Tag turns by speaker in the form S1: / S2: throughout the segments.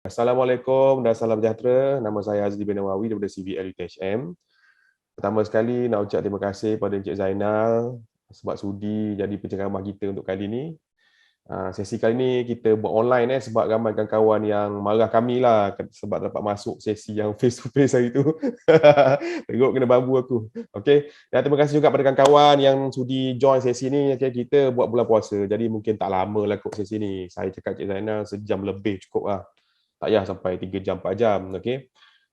S1: Assalamualaikum dan salam sejahtera. Nama saya Abidin daripada CVL UTHM. Pertama sekali nak ucap terima kasih pada Encik Zainal sebab sudi jadi penceramah kita untuk kali ini. Sesi kali ini kita buat online sebab ramai kawan-kawan yang marah kami lah sebab dapat masuk sesi yang face to face hari tu. Teruk kena bambu aku. Okey. Dan terima kasih juga pada kawan-kawan yang sudi join sesi ni. Okay, kita buat bulan puasa. Jadi mungkin tak lama lah kot sesi ni. Saya cakap Encik Zainal sejam lebih cukup lah. Tak payah sampai 3 jam, 4 jam. Okey.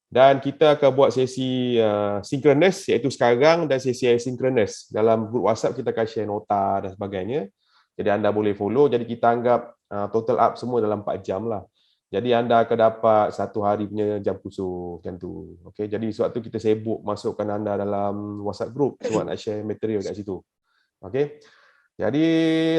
S1: Dan kita akan buat sesi synchronous iaitu sekarang dan sesi asynchronous. Dalam grup WhatsApp kita akan share nota dan sebagainya. Jadi anda boleh follow. Jadi kita anggap total up semua dalam 4 jam lah. Jadi anda akan dapat satu hari punya jam khusus macam tu. Okey, jadi sebab tu kita sibuk masukkan anda dalam WhatsApp group sebab nak share material kat situ. Okey. Jadi,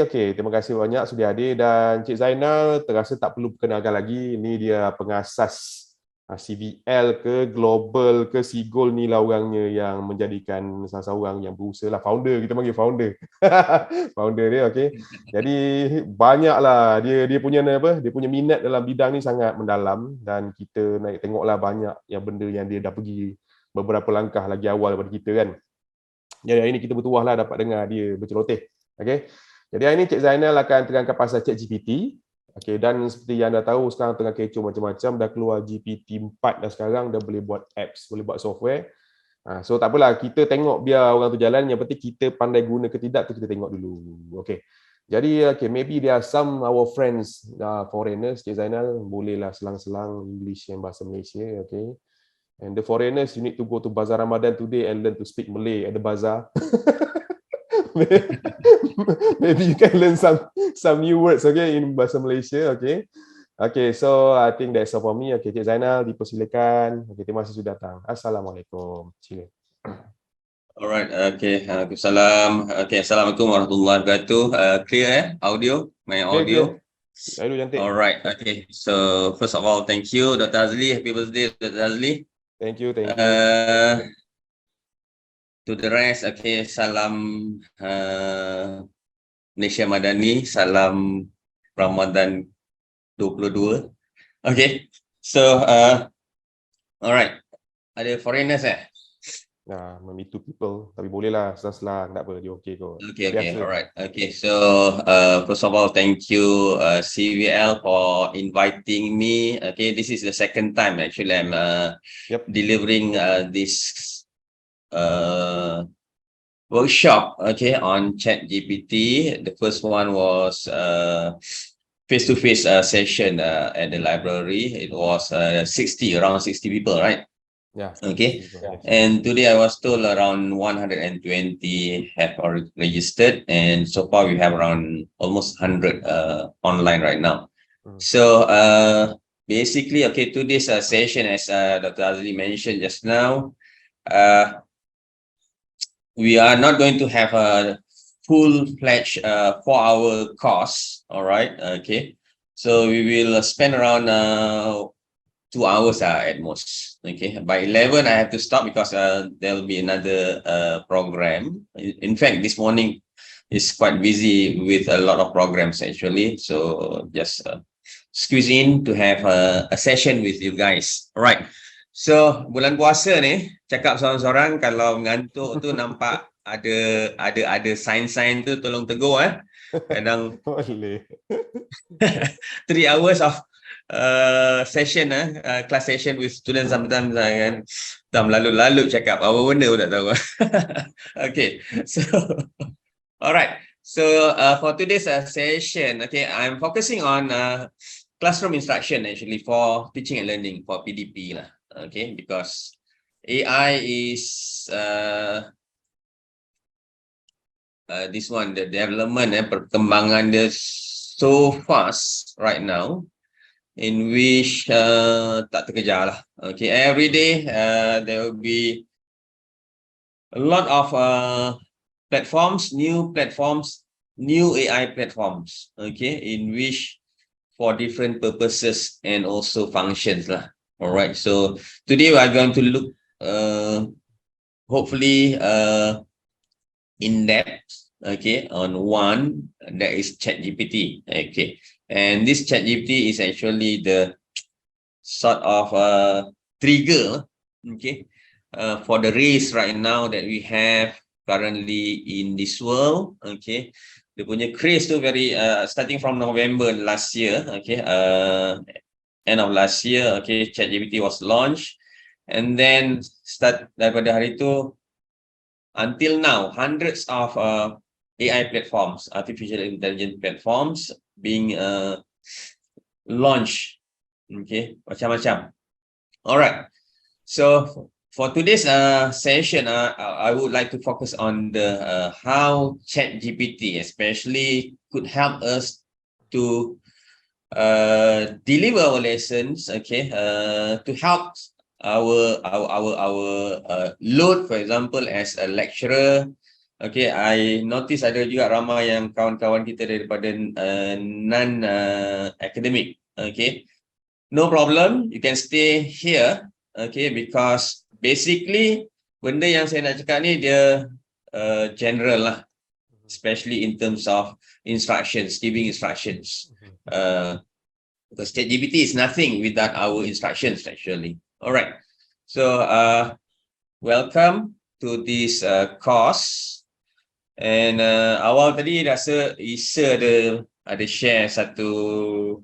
S1: okey, terima kasih banyak sudah hadir dan Cik Zainal terasa tak perlu perkenalkan lagi. Ini dia pengasas CVL ke Global ke Sigol ni lah orangnya yang menjadikan salah seorang yang berusaha lah. Founder, kita panggil founder. Founder dia, okey. Jadi, banyaklah dia punya apa? Dia punya minat dalam bidang ni sangat mendalam dan kita naik tengoklah banyak yang benda yang dia dah pergi beberapa langkah lagi awal daripada kita kan. Jadi hari ini kita bertuah lah dapat dengar dia berceloteh. Okay. Jadi hari ini Cik Zainal akan terangkan pasal ChatGPT. Okay. Dan seperti yang anda tahu sekarang tengah kecoh macam-macam, dah keluar GPT-4 dah sekarang, dah boleh buat apps, boleh buat software. So tak apalah, kita tengok biar orang tu jalan, yang penting kita pandai guna ke tidak tu kita tengok dulu. Okay. Jadi maybe there are some our friends foreigners, Cik Zainal, bolehlah selang-selang English yang bahasa Malaysia. Okay. And the foreigners, you need to go to Bazaar Ramadan today and learn to speak Malay at the bazaar. Maybe you can learn some new words, okay, in bahasa Malaysia, okay. Okay, so I think that's all for me. Okay, Cik Zainal, dipersilakan. Okay, terima kasih sudah datang. Assalamualaikum. Sila.
S2: Alright, okay. Salam. Okay, Assalamualaikum warahmatullahi wabarakatuh. Clear audio? My audio?
S1: Aduh, cantik.
S2: Alright, okay. So, first of all, thank you, Dr. Azli. Happy birthday, Dr. Azli.
S1: Thank you.
S2: To the rest, okay, salam Malaysia Madani, salam Ramadan 22. Okay, so, alright, ada foreigners
S1: Maybe two people, tapi bolehlah selang-selang, tak apa, dia okey kot.
S2: Okay, alright. Okay, so first of all, thank you CVL for inviting me. Okay, this is the second time actually I'm delivering this workshop, okay, on ChatGPT. The first one was face-to-face session at the library. It was around 60 people, right?
S1: Yeah.
S2: Okay. And today I was told around 120 have already registered, and so far we have around almost 100 online right now. So basically, okay, today's session, as Dr. Azli mentioned just now, we are not going to have a full-fledged 4-hour course, all right, okay. So we will spend around 2 hours at most. Okay, by 11 I have to stop because there will be another program. In fact, this morning is quite busy with a lot of programs actually. So just squeeze in to have a session with you guys. Alright. So bulan puasa ni, cakap seorang-seorang kalau mengantuk tu nampak ada sign tu tolong tegur Kadang 3 hours of session class session with students sometimes kan dah lalu cakap apa benda pun tak tahu. Okay, so alright, so for today's session, okay, I'm focusing on classroom instruction actually for teaching and learning for PDP lah. Okay, because AI is this one, the development perkembangan dia so fast right now, in which tak terkejar lah. Okay, every day there will be a lot of platforms, new AI platforms, okay, in which for different purposes and also functions lah. All right, so today we are going to look hopefully in depth, okay, on one that is ChatGPT. Okay, and this ChatGPT is actually the sort of trigger, okay, for the race right now that we have currently in this world, okay. Dia punya craze tu very starting from November last year, okay, end of last year, okay, ChatGPT was launched, and then start daripada hari tu until now, hundreds of AI platforms, artificial intelligence platforms being launched, okay, macam-macam. Alright, so for today's session, I would like to focus on the how ChatGPT especially could help us to deliver our lessons, okay, to help our load, for example, as a lecturer. Okay, I notice ada juga ramai yang kawan-kawan kita daripada non academic, okay. No problem, you can stay here, okay, because basically benda yang saya nak cakap ni dia general lah, especially in terms of instructions, giving instructions. Because ChatGPT is nothing without our instructions actually. All right, so welcome to this course. And awal tadi rasa Isa ada share satu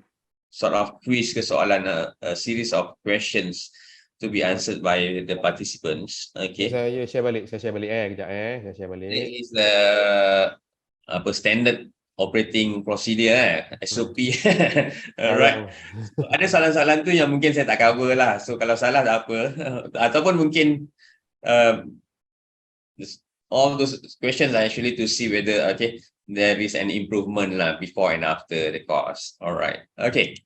S2: sort of quiz ke soalan, a series of questions to be answered by the participants. Okay.
S1: Saya share balik kejap saya share balik.
S2: This is the standard operating procedure, SOP. Alright. So, ada soalan-soalan tu yang mungkin saya tak cover lah. So kalau salah tak apa. Ataupun mungkin all those questions are actually to see whether there is an improvement lah before and after the course. All right. Okay.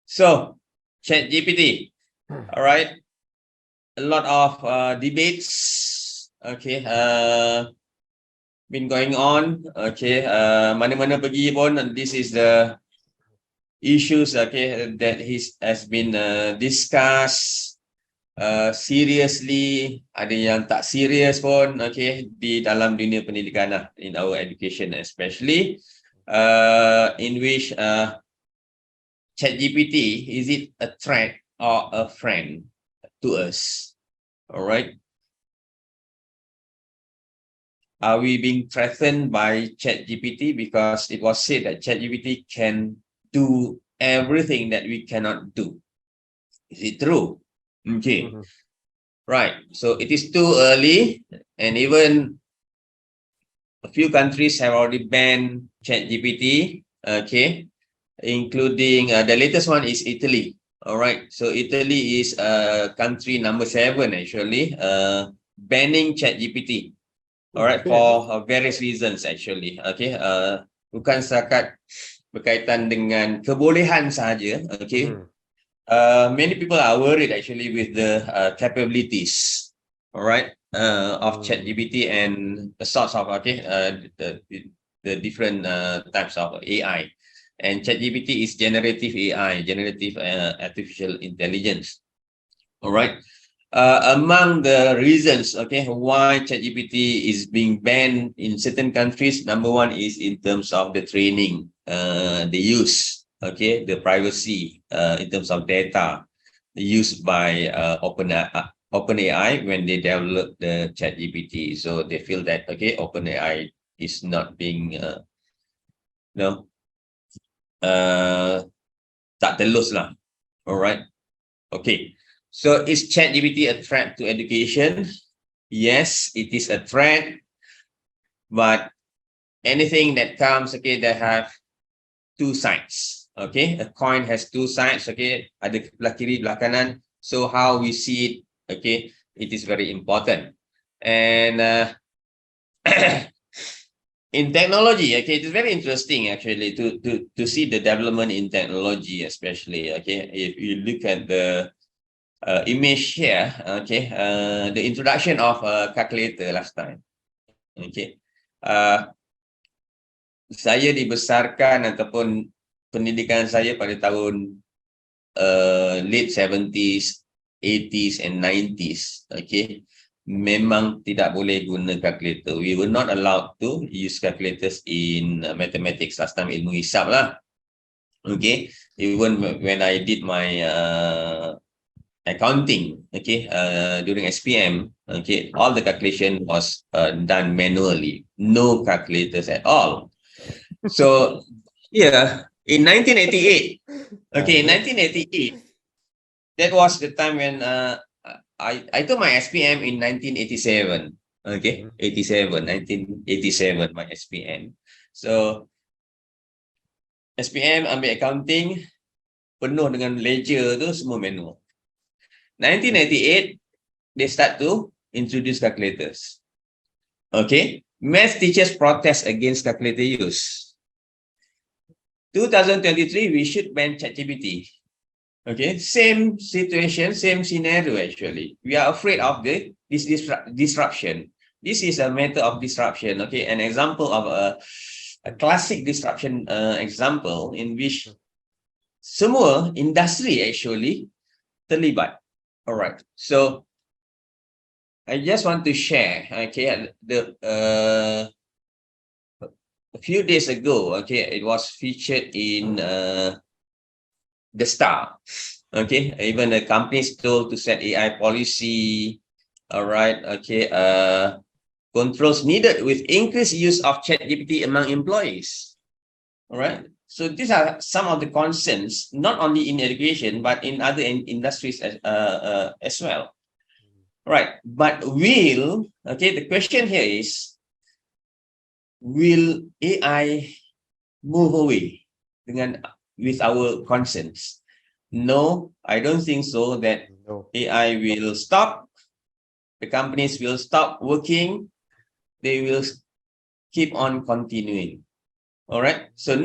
S2: So ChatGPT. All right. A lot of debates. Okay. Been going on. Okay. Mana-mana pergi pun, this is the issues. Okay, that has been discussed. Seriously, ada yang tak serious pun, okay, di dalam dunia pendidikan lah, in our education especially, in which ChatGPT, is it a threat or a friend to us? All right. Are we being threatened by ChatGPT because it was said that ChatGPT can do everything that we cannot do? Is it true? Okay. Right. So it is too early, and even a few countries have already banned ChatGPT. Okay, including the latest one is Italy. All right. So Italy is country number 7 actually, banning ChatGPT. All right, for various reasons actually. Okay. Bukan setakat berkaitan dengan kebolehan sahaja. Okay. Many people are worried actually with the capabilities, all right, of ChatGPT and the sorts of the different types of AI. And ChatGPT is generative AI, generative artificial intelligence. All right. Among the reasons, okay, why ChatGPT is being banned in certain countries, number one is in terms of the training, the use. Okay, the privacy in terms of data used by OpenAI when they develop the ChatGPT. So they feel that okay, OpenAI is not being tak telus lah. All right. Okay. So is ChatGPT a threat to education? Yes, it is a threat. But anything that comes, okay, they have two sides. Okay, a coin has two sides. Okay, ada belah kiri, belah kanan. So how we see it, okay, it is very important. And in technology, okay, it is very interesting actually to see the development in technology, especially. Okay, if you look at the image here, okay, the introduction of a calculator last time. Okay, saya dibesarkan ataupun pendidikan saya pada tahun late 70s, 80s and 90s, okay, memang tidak boleh guna calculator. We were not allowed to use calculators in mathematics last time, ilmu hisab lah. Okay, even when I did my accounting, okay, during SPM, okay, all the calculation was done manually, no calculators at all. So yeah, in 1988, okay, in 1988, that was the time when I took my SPM in 1987. Okay, 1987, my SPM. So SPM ambil accounting, penuh dengan ledger tu semua manual. 1998, they start to introduce calculators. Okay, math teachers protest against calculator use. 2023, we should ban ChatGPT. Okay, same situation, same scenario actually. We are afraid of this disruption. This is a matter of disruption. Okay, an example of a classic disruption example in which semua industry actually terlibat. All right, so I just want to share. Okay, a few days ago. Okay, it was featured in The Star. Okay, even the companies told to set AI policy. All right, okay, controls needed with increased use of ChatGPT among employees. All right, so these are some of the concerns, not only in education but in other industries as well. Right, but the question here is, will AI move away with our concerns? No, I don't think so that AI will stop. The companies will stop working. They will keep on continuing. All right. So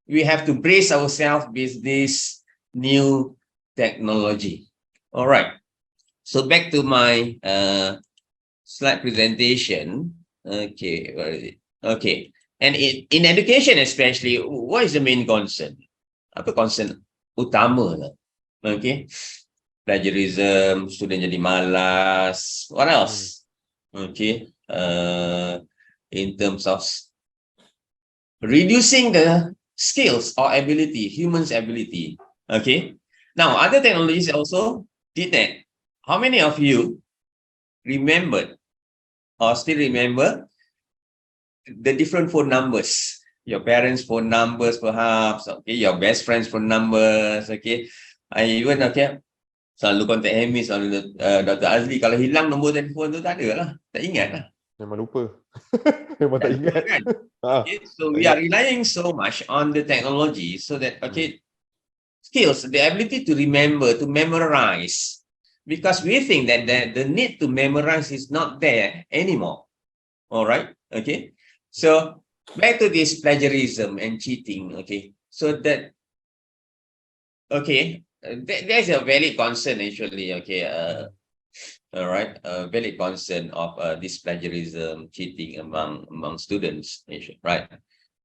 S2: we have to brace ourselves with this new technology. All right. So back to my slide presentation. Okay, where is it? Okay. And in education especially, what is the main concern? Apa concern utama lah? Okay. Plagiarism, student jadi malas. What else? Okay. In terms of reducing the skills or ability, humans' ability. Okay. Now, other technologies also did that. How many of you remembered or still remember the different phone numbers? Your parents' phone numbers, perhaps. Okay, your best friend's phone numbers. Okay, I even selalu kontak Amy, selalu Dr. Azli. Kalau hilang nombor telefon tu tak ada lah, tak ingat lah.
S1: Memang lupa. Memang tak ingat.
S2: Kan? Okay, so we are relying so much on the technology so that skills, the ability to remember, to memorize, because we think that the need to memorize is not there anymore. All right. Okay. So back to this plagiarism and cheating. Okay. So there's a valid concern actually. Okay. All right. Valid concern of this plagiarism, cheating among students. Right.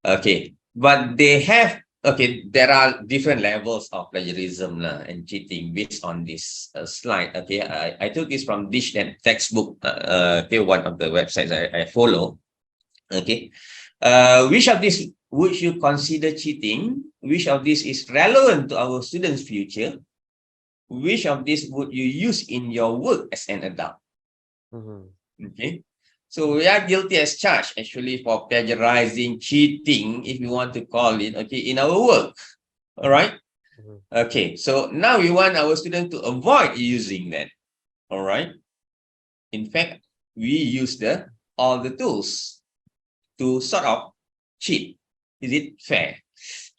S2: Okay. But they have. Okay, there are different levels of plagiarism and cheating based on this slide. Okay, I took this from DishNet textbook. One of the websites I follow. Okay, which of these would you consider cheating? Which of these is relevant to our students' future? Which of these would you use in your work as an adult? Okay. So we are guilty as charged actually for plagiarizing, cheating, if you want to call it, okay, in our work. All right. Okay. So now we want our students to avoid using that. All right. In fact, we use all the tools to sort of cheat. Is it fair?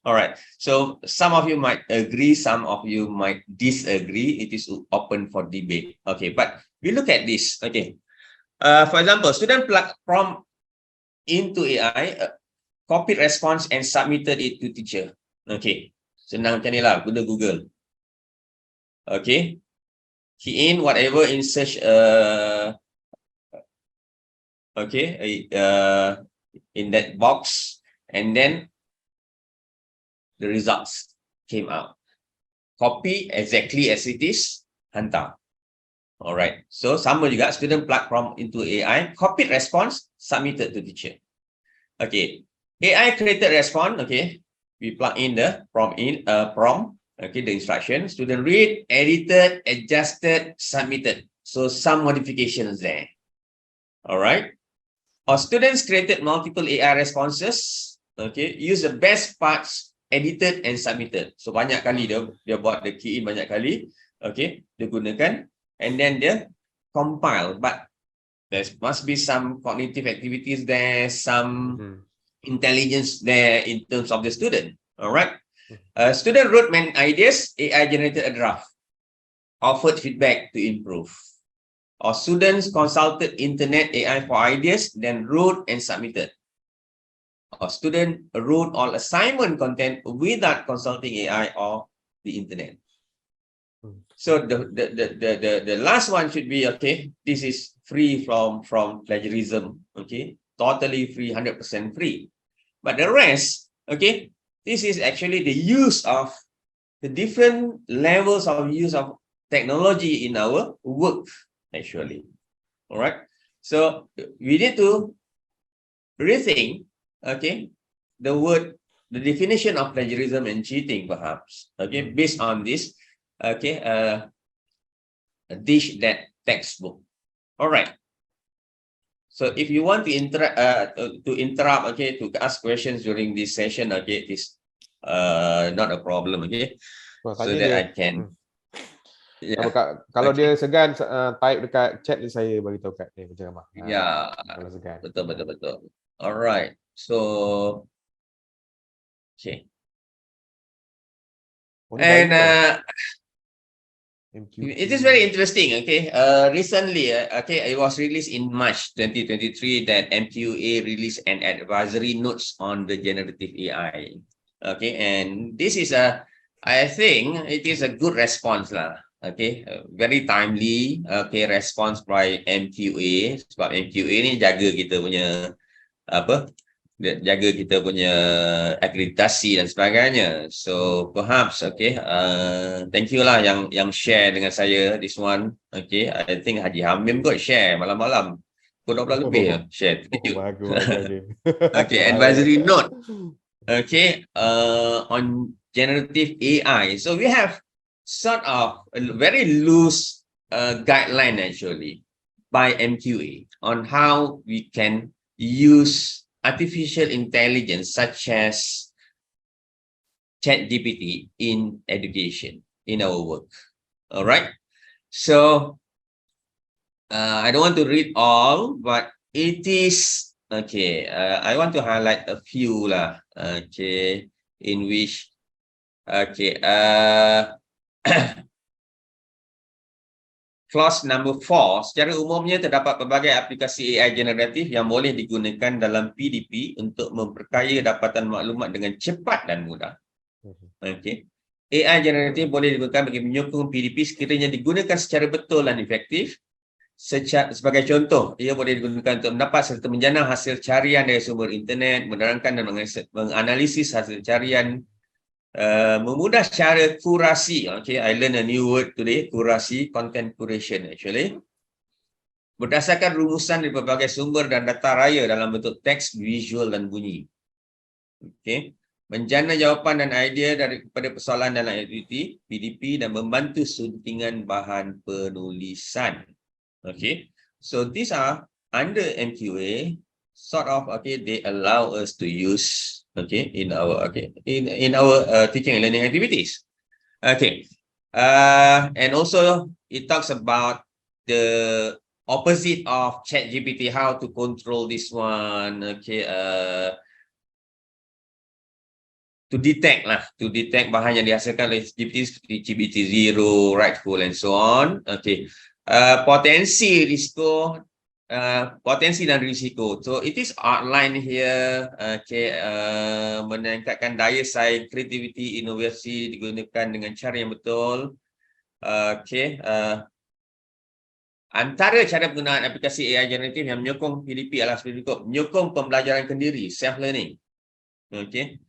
S2: All right. So some of you might agree, some of you might disagree. It is open for debate. Okay. But we look at this. Okay. For example, student plugged prompt into AI, copied response and submitted it to teacher. Okay, senang macam ni lah, guna Google. Okay, key in whatever in search. In that box, and then the results came out. Copy exactly as it is, hantar. All right. So sama juga, student plug prompt into AI, copied response, submitted to teacher. Okay. AI created response. Okay. we plug in the prompt, okay, the instruction. Student read, edited, adjusted, submitted. So some modifications there. All right. Our students created multiple AI responses. Okay, use the best parts, edited and submitted. So banyak kali dia buat the key in banyak kali. Okay, dia gunakan and then dia compile. But there must be some cognitive activities there, some intelligence there in terms of the student. All right. Student wrote main ideas, AI generated a draft, offered feedback to improve. Our students consulted internet AI for ideas, then wrote and submitted. Our student wrote all assignment content without consulting AI or the internet. So the last one should be, okay, this is free from plagiarism, okay, totally free, 100% free. But the rest, okay, this is actually the use of the different levels of use of technology in our work, actually. All right. So we need to rethink, okay, the definition of plagiarism and cheating, perhaps, okay, based on this, okay, that textbook. All right. So if you want to interrupt, okay, to ask questions during this session, okay, it is not a problem, okay, so that I can.
S1: Kalau dia segan, type dekat chat saya bagi tahu kat ni penceramah.
S2: Ya,
S1: kalau segan.
S2: Betul. Alright, so okay. And it is very interesting, okay. Recently, okay, it was released in March 2023 that MQA released an advisory notes on the generative AI. Okay, and this is I think it is a good response lah. Okay, very timely, okay, response by MQA. Sebab MQA ni jaga kita punya jaga kita punya akreditasi dan sebagainya. So perhaps, okay, thank you lah yang share dengan saya this one. Okay, I think Haji Hamim kot share malam-malam. Pukul 12 lebih share. Thank you. Okay, advisory note. Okay, on generative AI. So we have sort of a very loose guideline actually by MQA on how we can use artificial intelligence such as ChatGPT in education, in our work. All right. So I don't want to read all, but it is okay. I want to highlight a few lah. Okay, in which okay. Clause number 4, secara umumnya terdapat pelbagai aplikasi AI generatif yang boleh digunakan dalam PDP untuk memperkaya dapatan maklumat dengan cepat dan mudah. Okay. AI generatif boleh digunakan bagi menyokong PDP sekiranya digunakan secara betul dan efektif. Sebagai contoh, ia boleh digunakan untuk mendapat serta menjana hasil carian dari sumber internet, menerangkan dan menganalisis hasil carian, memudah cara kurasi. Okay, I learned a new word today, kurasi, content curation actually. Berdasarkan rumusan dari berbagai sumber dan data raya dalam bentuk teks, visual dan bunyi. Okay, menjana jawapan dan idea daripada persoalan dalam aktiviti PDP dan membantu suntingan bahan penulisan. Okay, so these are under MQA, sort of, okay, they allow us to use, okay, in our in our teaching and learning activities. Okay, and also it talks about the opposite of ChatGPT, how to control this one. Okay, to detect bahan yang dihasilkan oleh GPT seperti GPT-0, rightful and so on. Okay, potensi dan risiko. So it is outlined here. Okay, meningkatkan daya saing, creativity, inovasi digunakan dengan cara yang betul. Okay, antara cara penggunaan aplikasi AI generatif yang menyokong PDP adalah seperti berikut: menyokong pembelajaran kendiri, self learning. Okay,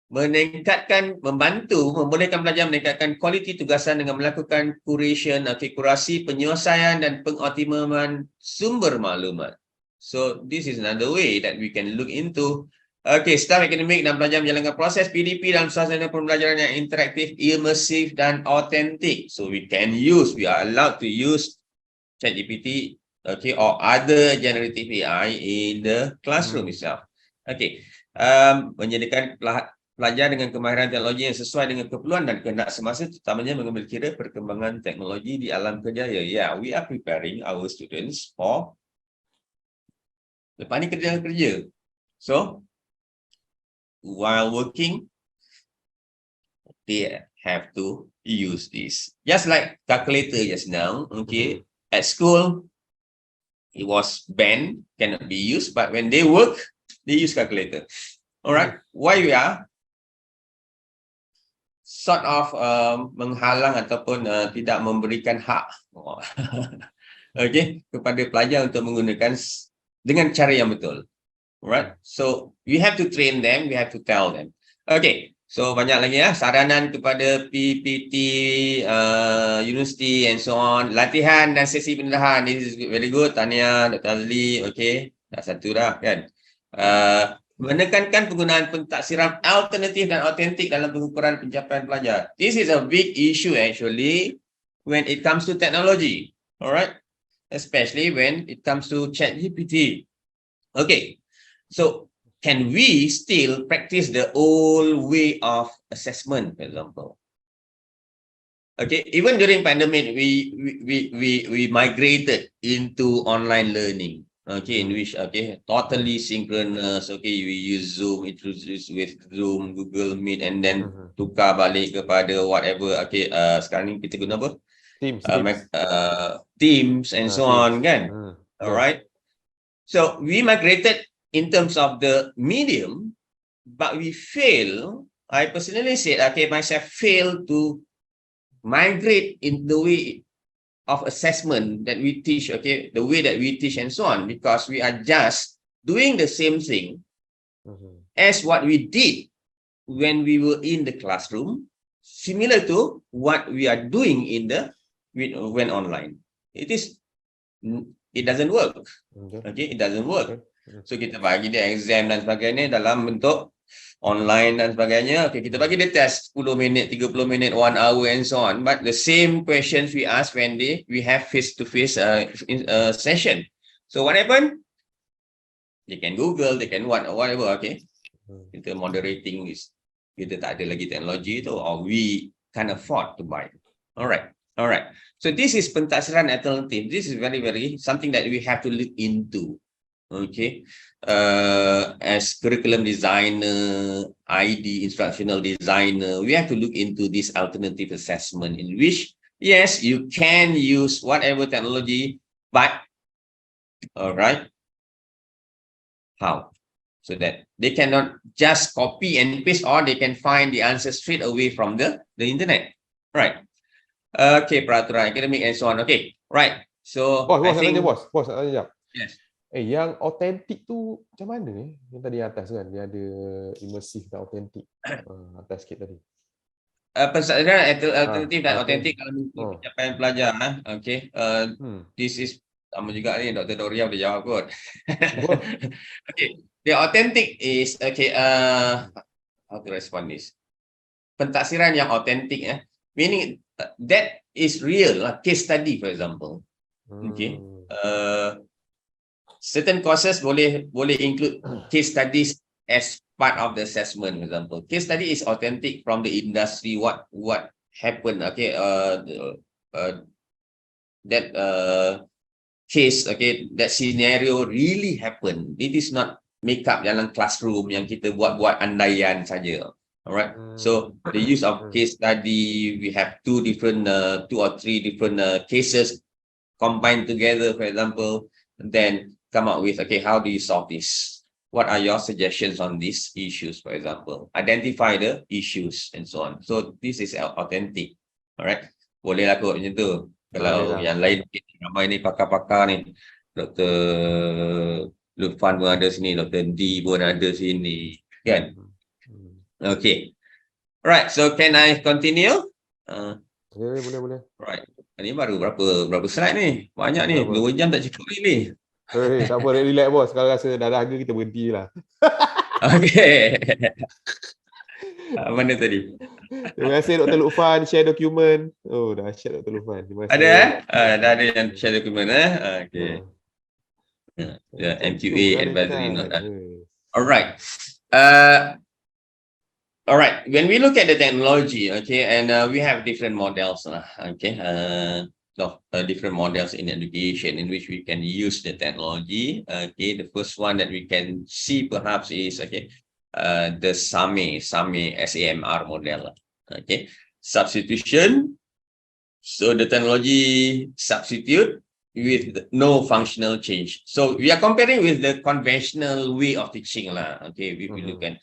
S2: membolehkan pelajar meningkatkan kualiti tugasan dengan melakukan curation, kurasi, penyelesaian dan pengoptimalan sumber maklumat. So this is another way that we can look into Okay, staf akademik dan pelajar menjalankan proses PDP dalam suasana pembelajaran yang interaktif, immersif dan autentik. So we are allowed to use ChatGPT, okay, or other generative AI in the classroom itself. Okay, menyediakan pelajar dengan kemahiran teknologi yang sesuai dengan keperluan dan kehendak semasa, terutamanya mengambil kira perkembangan teknologi di alam kerja. Yeah, we are preparing our students for lepas ni kerja. So while working, they have to use this. Just like calculator just now, okay, at school, it was banned, cannot be used, but when they work, they use calculator. All right, why we are sort of menghalang ataupun tidak memberikan hak okay, kepada pelajar untuk menggunakan dengan cara yang betul. Alright, so we have to train them, we have to tell them. Okay, so banyak lagi saranan kepada PPT, university and so on. Latihan dan sesi pendedahan, this is very good. Tahniah Dr. Azli, okay, dah satu dah kan. Menekankan penggunaan pentaksiran alternatif dan autentik dalam pengukuran pencapaian pelajar. This is a big issue actually when it comes to technology. Alright, especially when it comes to ChatGPT. Okay. So, can we still practice the old way of assessment, for example? Okay, even during pandemic, we migrated into online learning. Okay, in which totally synchronous. Okay, we use Zoom, introduce with Zoom, Google Meet, and then tukar balik kepada whatever. Okay, sekarang ni kita guna apa? Teams and so on, kan? Alright. So we migrated in terms of the medium, but we fail. I personally said, myself fail to migrate in the way of assessment that we teach, the way that we teach and so on, because we are just doing the same thing as what we did when we were in the classroom, similar to what we are doing in the when online. It doesn't work. Okay, it doesn't work. So kita bagi dia exam dan sebagainya dalam bentuk online dan sebagainya. Okay, kita bagi dia test 10 minit, 30 minit, 1 hour and so on. But the same questions we ask when we have face-to-face session. So what happened? They can Google, they can whatever. Okay, kita moderating is kita tak ada lagi teknologi tu, or we can't afford to buy. Alright. So this is pentaksiran alternative. This is very, very something that we have to look into. Okay, as curriculum designer, ID, instructional designer, we have to look into this alternative assessment in which, yes, you can use whatever technology, but, all right, how? So that they cannot just copy and paste, or they can find the answer straight away from the internet, right? Okay, peraturan akademik and so on. Okay, right. So,
S1: bos, yes. Yang autentik tu macam mana Yang tadi atas kan, dia ada immersif dan autentik. Atas sikit tadi.
S2: Pensaksiran alternatif dan autentik kalau mengikuti pencapaian pelajar. Okay. This is sama juga ni, Dr. Doria boleh jawab kot. Okay. The authentic is how to respond this? Pentaksiran yang autentik meaning that is real, like case study for example. Okay. Certain courses boleh include case studies as part of the assessment, for example. Case study is authentic from the industry, what happened, okay, that case, okay, that scenario really happened. It is not make up dalam classroom yang kita buat andaian saja. Alright, so the use of case study, we have two or three different cases combined together, for example, then come up with, okay, how do you solve this? What are your suggestions on these issues, for example? Identify the issues and so on. So this is authentic. Alright, boleh lah kot macam tu. Kalau yang lain, ramai ni pakar-pakar ni, Dr. Lufan pun ada sini, Dr. D pun ada sini, kan? Okay. Alright, so can I continue?
S1: Boleh.
S2: Right. Ini baru berapa slide ni? Banyak ni. 2 jam tak cukup ni.
S1: Tak apa, relax bos. Kalau rasa dah harga kita berhenti lah.
S2: Okay. Mana tadi?
S1: Terima kasih Dr. Lufan share dokumen. Oh, dah share Dr. Lufan. Terima
S2: Ada
S1: kasih.
S2: dah ada yang share dokumen Okay.
S1: Ha.
S2: The
S1: Cantum
S2: MQA
S1: lah
S2: advisory
S1: dekat.
S2: note. Alright. Uh, Alright, when we look at the technology, okay, and we have different models, okay, different models in education in which we can use the technology. Okay, the first one that we can see perhaps is the SAMR model. Okay, substitution. So the technology substitute with no functional change. So we are comparing with the conventional way of teaching lah. Okay, we look at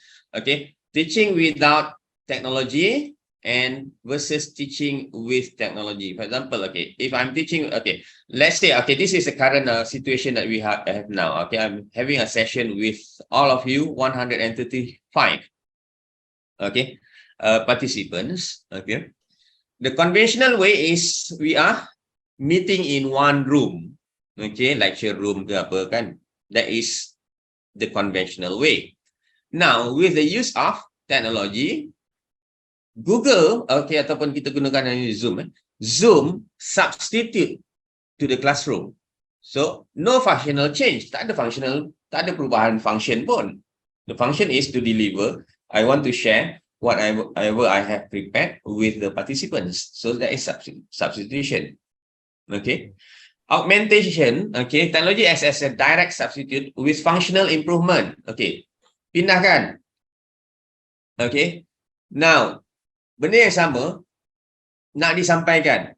S2: teaching without technology and versus teaching with technology. For example, if I'm teaching, let's say, this is the current situation that we have now. Okay, I'm having a session with all of you, 135. Okay, participants. Okay, the conventional way is we are meeting in one room. Okay, lecture room ke apa kan? That is the conventional way. Now, with the use of technology, Google, ataupun kita gunakan Zoom, Zoom substitute to the classroom. So, no functional change. Tak ada perubahan function pun. The function is to deliver. I want to share whatever I have prepared with the participants. So, that is substitution. Okay. Augmentation, technology as a direct substitute with functional improvement. Okay. Pindahkan. Okay. Now, benda yang sama nak disampaikan.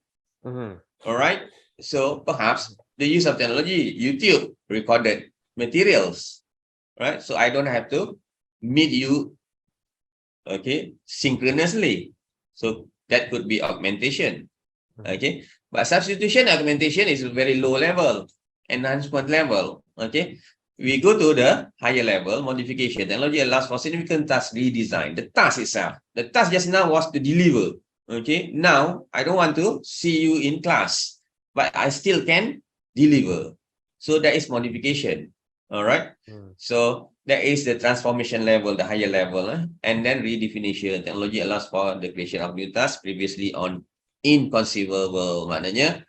S2: Alright. So perhaps the use of technology, YouTube recorded materials. Right. So I don't have to meet you synchronously. So that could be augmentation. Okay. But substitution augmentation is a very low level, enhancement level. Okay. We go to the higher level, modification. Technology allows for significant task redesign. The task itself. The task just now was to deliver. Okay. Now, I don't want to see you in class, but I still can deliver. So that is modification. All right. So that is the transformation level, the higher level. And then redefinition. Technology allows for the creation of new tasks previously inconceivable. Maknanya,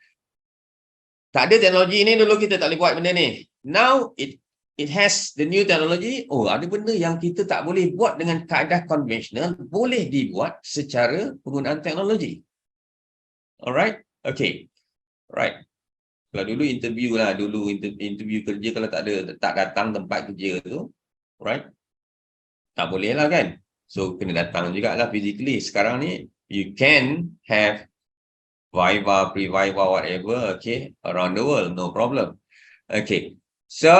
S2: tak ada teknologi ni dulu kita tak boleh buat benda ni. Now, it has the new technology. Oh, ada benda yang kita tak boleh buat dengan kaedah konvensional, boleh dibuat secara penggunaan teknologi. Alright? Okay. Right. Kalau dulu interview kerja, kalau tak datang tempat kerja tu, right? Tak boleh lah kan? So, kena datang jugalah physically. Sekarang ni, you can have Viva, pre-Viva, whatever, around the world, no problem. Okay. So,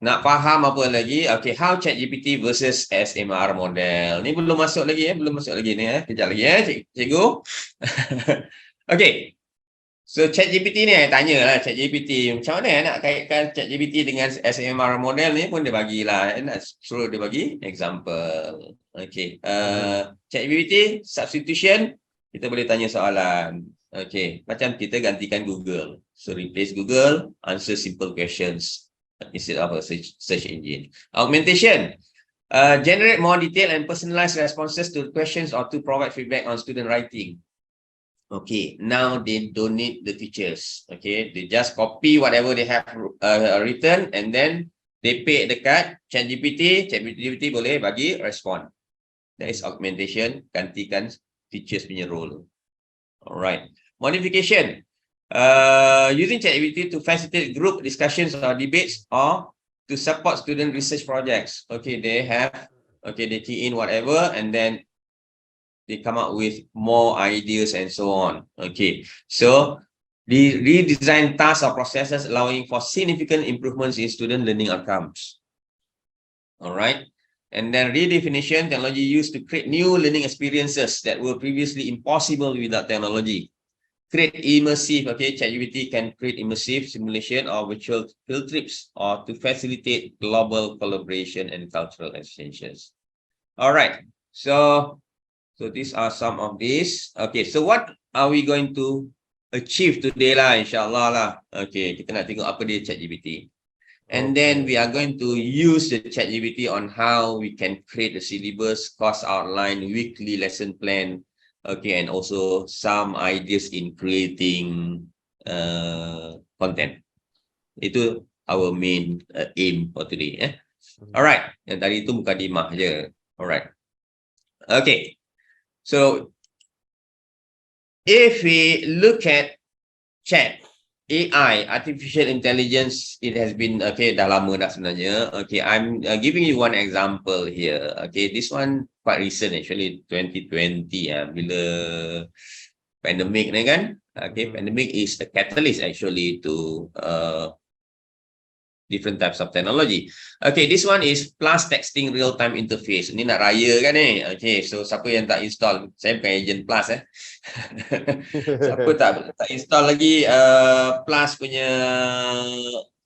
S2: nak faham apa lagi? How ChatGPT versus SMR model. Ni belum masuk lagi ni. Kejap lagi cikgu. Okay. So, ChatGPT ni tanya lah ChatGPT. Macam mana nak kaitkan ChatGPT dengan SMR model ni pun dia bagilah. Nak suruh dia bagi example. Okay. ChatGPT, substitution, kita boleh tanya soalan. Okay. Macam kita gantikan Google. So, replace Google, answer simple questions instead of a search engine. Augmentation, generate more detailed and personalized responses to questions or to provide feedback on student writing. Okay, now they don't need the teachers. Okay, they just copy whatever they have written and then they pay dekat ChatGPT. ChatGPT boleh bagi respon. That is augmentation, gantikan teachers punya role. Alright. Modification. Using ChatGPT to facilitate group discussions or debates or to support student research projects. Okay, they key in whatever and then they come up with more ideas and so on. Okay, so the redesign tasks or processes allowing for significant improvements in student learning outcomes. All right. And then redefinition, technology used to create new learning experiences that were previously impossible without technology. Create immersive, ChatGPT can create immersive simulation or virtual field trips or to facilitate global collaboration and cultural exchanges. All right, so these are some of these. Okay, so what are we going to achieve today lah, insyaAllah lah. Okay, kita nak tengok apa dia ChatGPT. And then we are going to use the ChatGPT on how we can create a syllabus, course outline, weekly lesson plan, okay, and also some ideas in creating content. Itu our main aim for today. Alright, yang tadi itu mukadimah je. Alright. Okay. So if we look at chat AI, artificial intelligence, it has been, okay, dah lama dah sebenarnya. Okay, I'm giving you one example here. Okay, this one quite recent actually, 2020 bila pandemic ni kan. Okay, pandemic is a catalyst actually to different types of technology. Okay, this one is plus texting real-time interface. Ini nak raya kan ni? Okay, so siapa yang tak install, saya bukan agent plus siapa tak install lagi plus punya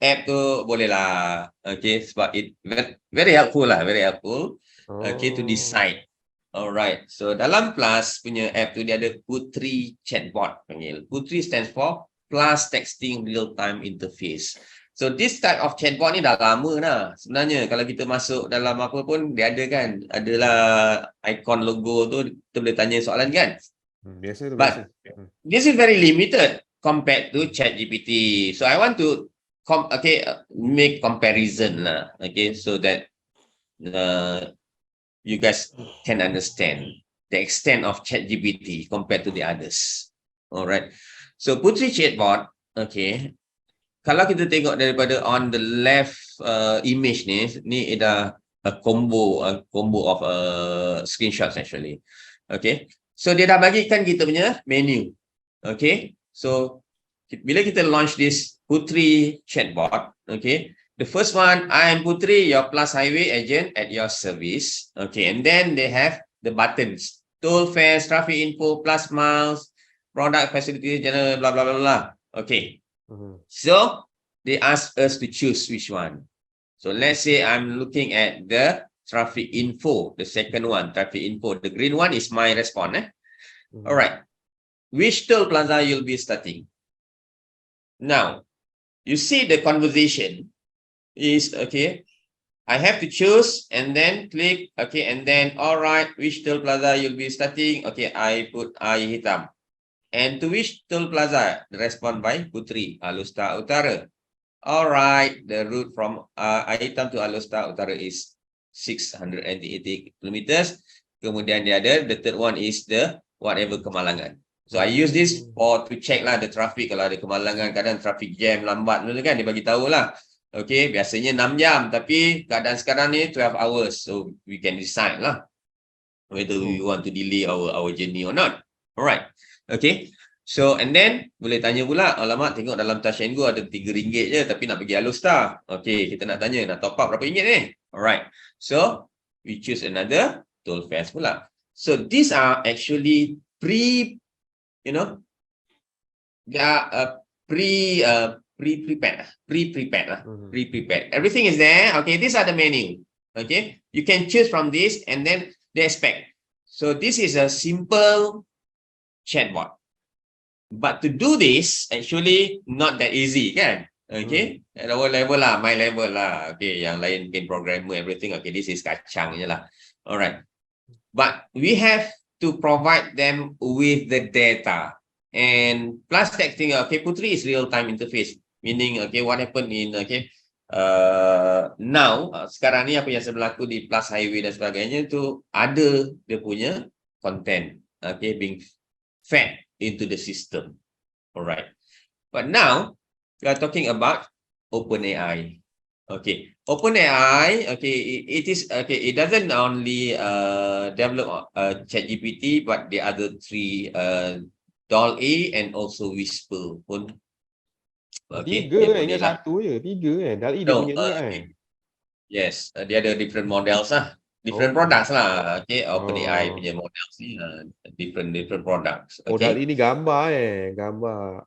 S2: app tu, boleh lah. Okay, sebab it very helpful lah, very helpful. Okay, to decide. Alright, so dalam plus punya app tu dia ada Putri chatbot panggil. Putri stands for plus texting real-time interface. So this type of chatbot ni dah lama dah. Sebenarnya kalau kita masuk dalam apa pun dia ada kan, adalah ikon logo tu, kita boleh tanya soalan kan.
S1: Biasa tu.
S2: But this is very limited compared to ChatGPT. So I want to make comparison lah. Okay, so that you guys can understand the extent of ChatGPT compared to the others. Alright. So Putri chatbot, okay. Kalau kita tengok daripada on the left image ni ada a combo of screenshots actually. Okay. So dia dah bagikan kita punya menu. Okay. So bila kita launch this Putri chatbot, okay. The first one, I am Putri, your Plus Highway agent at your service. Okay. And then they have the buttons. Toll fares, traffic info, plus miles, product facilities, general, blah, blah, blah, blah. Okay. So they ask us to choose which one. So let's say I'm looking at the traffic info, the second one, traffic info. The green one is my response. All right. Which toll plaza you'll be starting? Now, you see the conversation is, okay, I have to choose and then click, okay, and then, all right, which toll plaza you'll be starting? Okay, I put I hitam. And to which toll plaza? The response by Putri, Alustar Utara. All right, the route from Hitam to Alustar Utara is 680 kilometers. Kemudian dia ada, the third one is the whatever Kemalangan. So I use this to check lah the traffic. Kalau ada Kemalangan, kadang traffic jam lambat dulu kan, dia bagi tahu lah. Okay, biasanya 6 jam, tapi keadaan sekarang ni 12 hours. So we can decide lah whether we want to delay our journey or not. Alright. Okay, so and then boleh tanya pula, alamak tengok dalam Touch and Go ada RM3 je tapi nak pergi Alustar. Okay, kita nak tanya, nak top up berapa ringgit ni? Alright, so we choose another toll fares pula. So these are actually they are pre-prepared. Everything is there. Okay, these are the menu. Okay, you can choose from this and then the spec. So this is a simple chatbot. But to do this, actually not that easy, kan? Okay, at our level lah, my level lah. Okay, yang lain mungkin programmer, everything. Okay, this is kacang je lah. Alright. But we have to provide them with the data. And plus texting, okay, Putri is real-time interface. Meaning, okay, what happened in, okay, now, sekarang ni apa yang berlaku di Plus Highway dan sebagainya tu ada dia punya content, okay, being fed into the system. Alright. But now, we are talking about OpenAI. Okay, OpenAI, okay, it is, okay, it doesn't only develop ChatGPT, but the other three, DALL-E and also Whisper pun. Okay,
S1: Tiga ingat satu je, tiga DALL-E dia punya juga kan?
S2: Yes, dia ada different models lah. Different products lah. Okay, OpenAI punya models ni different products. Okay.
S1: DALL-E ni gambar gambar.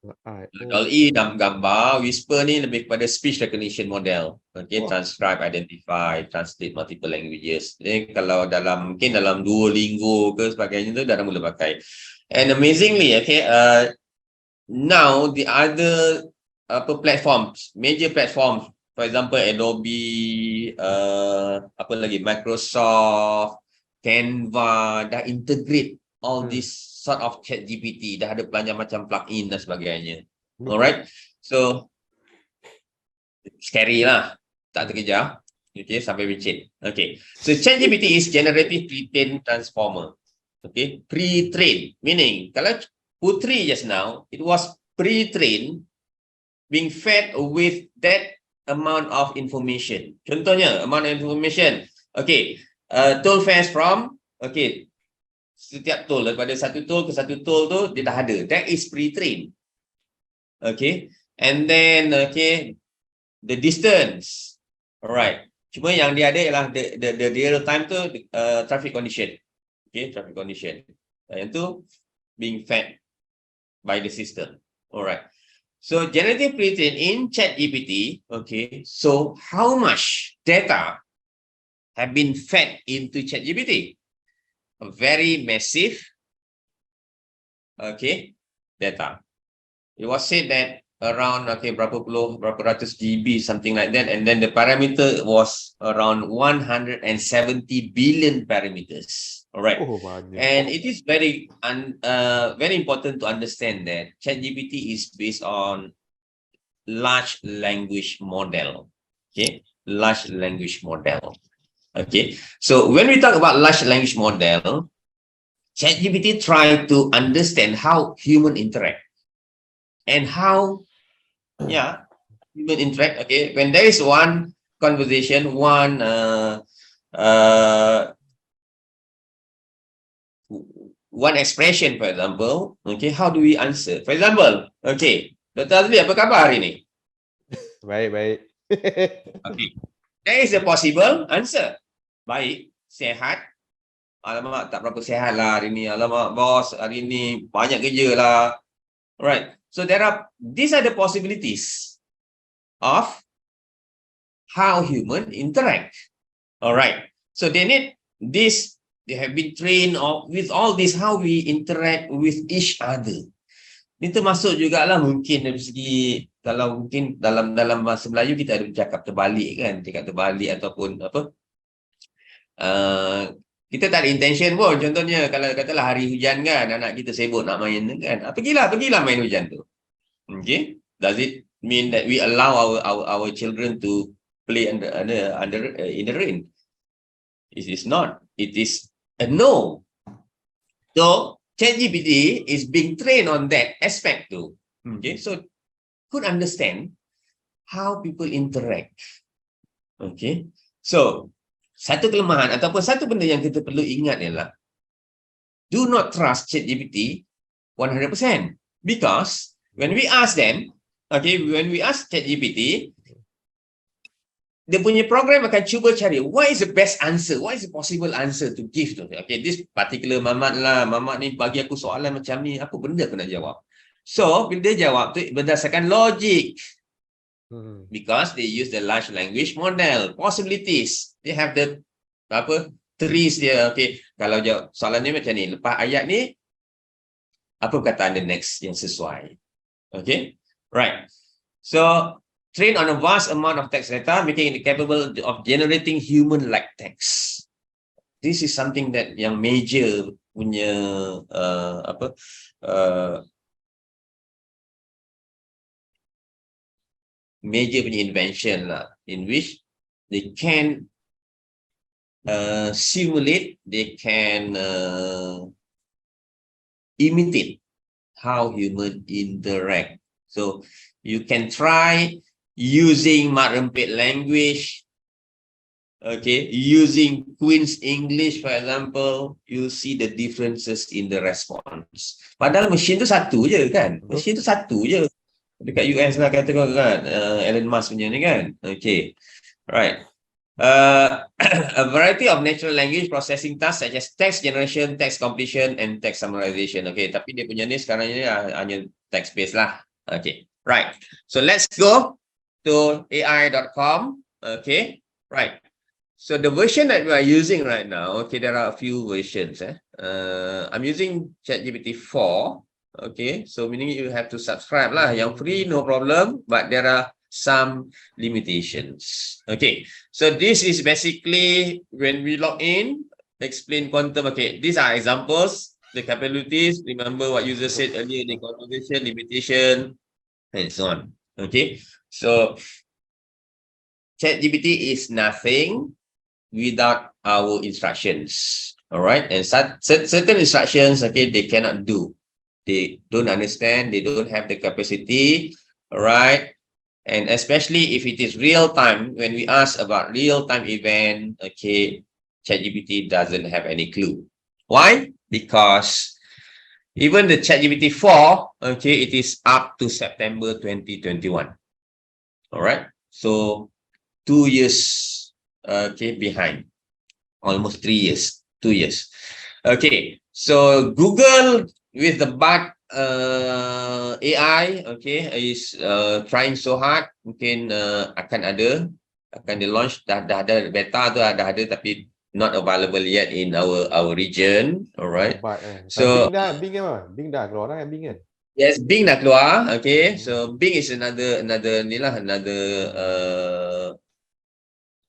S2: DALL-E gambar, Whisper ni lebih kepada speech recognition model. Okay, transcribe, identify, translate multiple languages. Jadi kalau mungkin dalam Duolingo ke sebagainya tu dah mula pakai. And amazingly, okay, now the other major platforms For example, Adobe, apa lagi, Microsoft, Canva, dah integrate all this sort of ChatGPT, dah ada banyak macam plugin dan sebagainya. Alright, so scary lah, tak terkejar. Okay, sampai becek. Okay, so ChatGPT is generative pre-trained transformer. Okay, pre-trained, meaning kalau Putri just now, it was pre-trained, being fed with that amount of information. Contohnya, amount of information. Okay, tool fetch from, okay, setiap tool, daripada satu tool ke satu tool tu, dia dah ada. That is pre-trained. Okay, and then, okay, the distance. Alright. Cuma yang dia ada ialah the real time tu, traffic condition. Okay, traffic condition. Yang tu being fed by the system. Alright. So generative pre-trained in ChatGPT. Okay. So how much data have been fed into ChatGPT? A very massive, okay, data. It was said that around, okay, berapa ratus GB, something like that. And then the parameter was around 170 billion parameters. All right.
S1: Oh, banyak.
S2: And it is very important to understand that ChatGPT is based on large language model. Okay. Large language model. Okay. So when we talk about large language model, ChatGPT try to understand how human interact and how human interact. Okay, when there is one conversation, one expression, for example, okay, how do we answer? For example, okay, Dr. Azli, apa khabar hari ni?
S1: Baik.
S2: Okay, there is a possible answer. Baik, sehat. Alamak, tak berapa sehat lah hari ni. Alamak, bos, hari ni banyak kerja lah. Alright, so these are the possibilities of how human interact. Alright, so they need this, they have been trained with all this, how we interact with each other. Ini termasuk jugalah mungkin dari segi, kalau mungkin dalam bahasa Melayu kita ada cakap terbalik kan, cakap terbalik ataupun apa, kita tak ada intention pun. Contohnya kalau katalah hari hujan kan, anak kita sibuk nak main kan, pergilah main hujan tu. Okay, does it mean that we allow our children to play in the rain? It is not. It is a no. So ChatGPT is being trained on that aspect too. Okay, so could understand how people interact. Okay, so satu kelemahan ataupun satu benda yang kita perlu ingat ialah do not trust ChatGPT 100%, because when we ask them, okay, when we ask ChatGPT, dia punya program akan cuba cari what is the best answer, what is the possible answer to give to. Okay, this particular Mamat ni bagi aku soalan macam ni, apa benda aku nak jawab. So, bila dia jawab tu berdasarkan logik. Because they use the large language model, possibilities. They have the trees dia. Okay, kalau jawab soalan ni macam ni, lepas ayat ni, apa perkataan the next yang sesuai. Okay, right. So, train on a vast amount of text data, making it capable of generating human-like text. This is something that yang major punya major punya invention lah, in which they can simulate, they can imitate how human interact. So you can try using mat rempit language, okay, using Queen's English, for example, you see the differences in the response. Padahal mesin tu satu je kan, mesin tu satu je. Dekat US lah kata kau kan, Elon Musk punya ni kan. Okay, right. A variety of natural language processing tasks such as text generation, text completion, and text summarization. Okay, tapi dia punya ni sekarang ni hanya text based lah. Okay, right. So let's go to ai.com. Okay, right. So the version that we are using right now, okay, there are a few versions. I'm using ChatGPT 4. Okay, so meaning you have to subscribe lah. Yang free, no problem. But there are some limitations. Okay, so this is basically when we log in, explain quantum. Okay, these are examples, the capabilities. Remember what user said earlier in the conversation, limitation, and so on. Okay, so ChatGPT is nothing without our instructions. All right, and certain instructions, okay, they cannot do. They don't understand. They don't have the capacity. All right. And especially if it is real time, when we ask about real time event, okay, ChatGPT doesn't have any clue. Why? Because even the ChatGPT 4, okay, it is up to September 2021. All right. So 2 years, okay, behind, almost 3 years, 2 years. Okay. So Google with the Bard AI, okay, is trying so hard. Mungkin akan di launch, dah ada beta tu dah ada, tapi not available yet in our region. Alright. So
S1: Bing apa? Bing dah keluar kan Bing kan?
S2: yes, Bing dah keluar. Okay, so Bing is another ni lah, another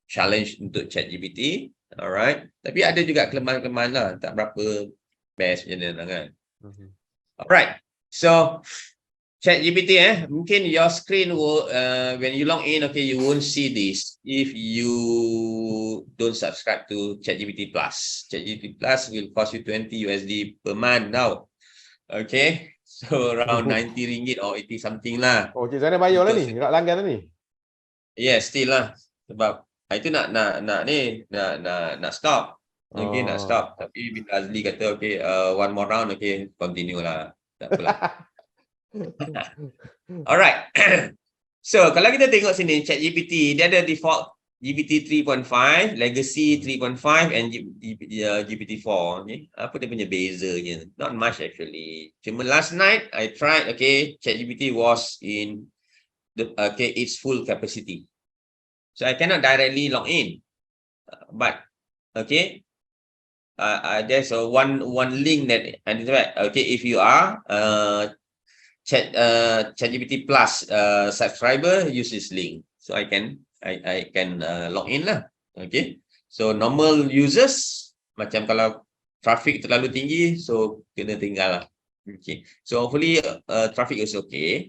S2: challenge untuk ChatGPT. Alright. Tapi ada juga kelemahan-kelemahan lah, tak berapa best macam mana kan. Alright. So ChatGPT, mungkin your screen will when you log in, okay, you won't see this if you don't subscribe to ChatGPT Plus. ChatGPT Plus will cost you $20 per month now. Okay, so around RM90 or 80 something lah.
S1: Oh, Cik Zainal bayar lah ni, nak langgan lah ni.
S2: Yes, still lah. Sebab itu nak stop. Okay, nak stop. Tapi bila Azli kata, okay, one more round, okay, continue lah. Tak apalah. Alright. So, kalau kita tengok sini, ChatGPT, dia ada default GPT 3.5, Legacy 3.5, and GPT-4. Okay? Apa dia punya bezanya? Not much actually. Cuma last night, I tried, okay, ChatGPT was in its full capacity. So, I cannot directly log in. But, okay, there's one link that, okay, if you are ChatGPT Plus subscriber, use this link. So I can log in lah. Okay. So normal users, macam kalau traffic terlalu tinggi, so kena tinggal lah. Okay. So hopefully traffic is okay.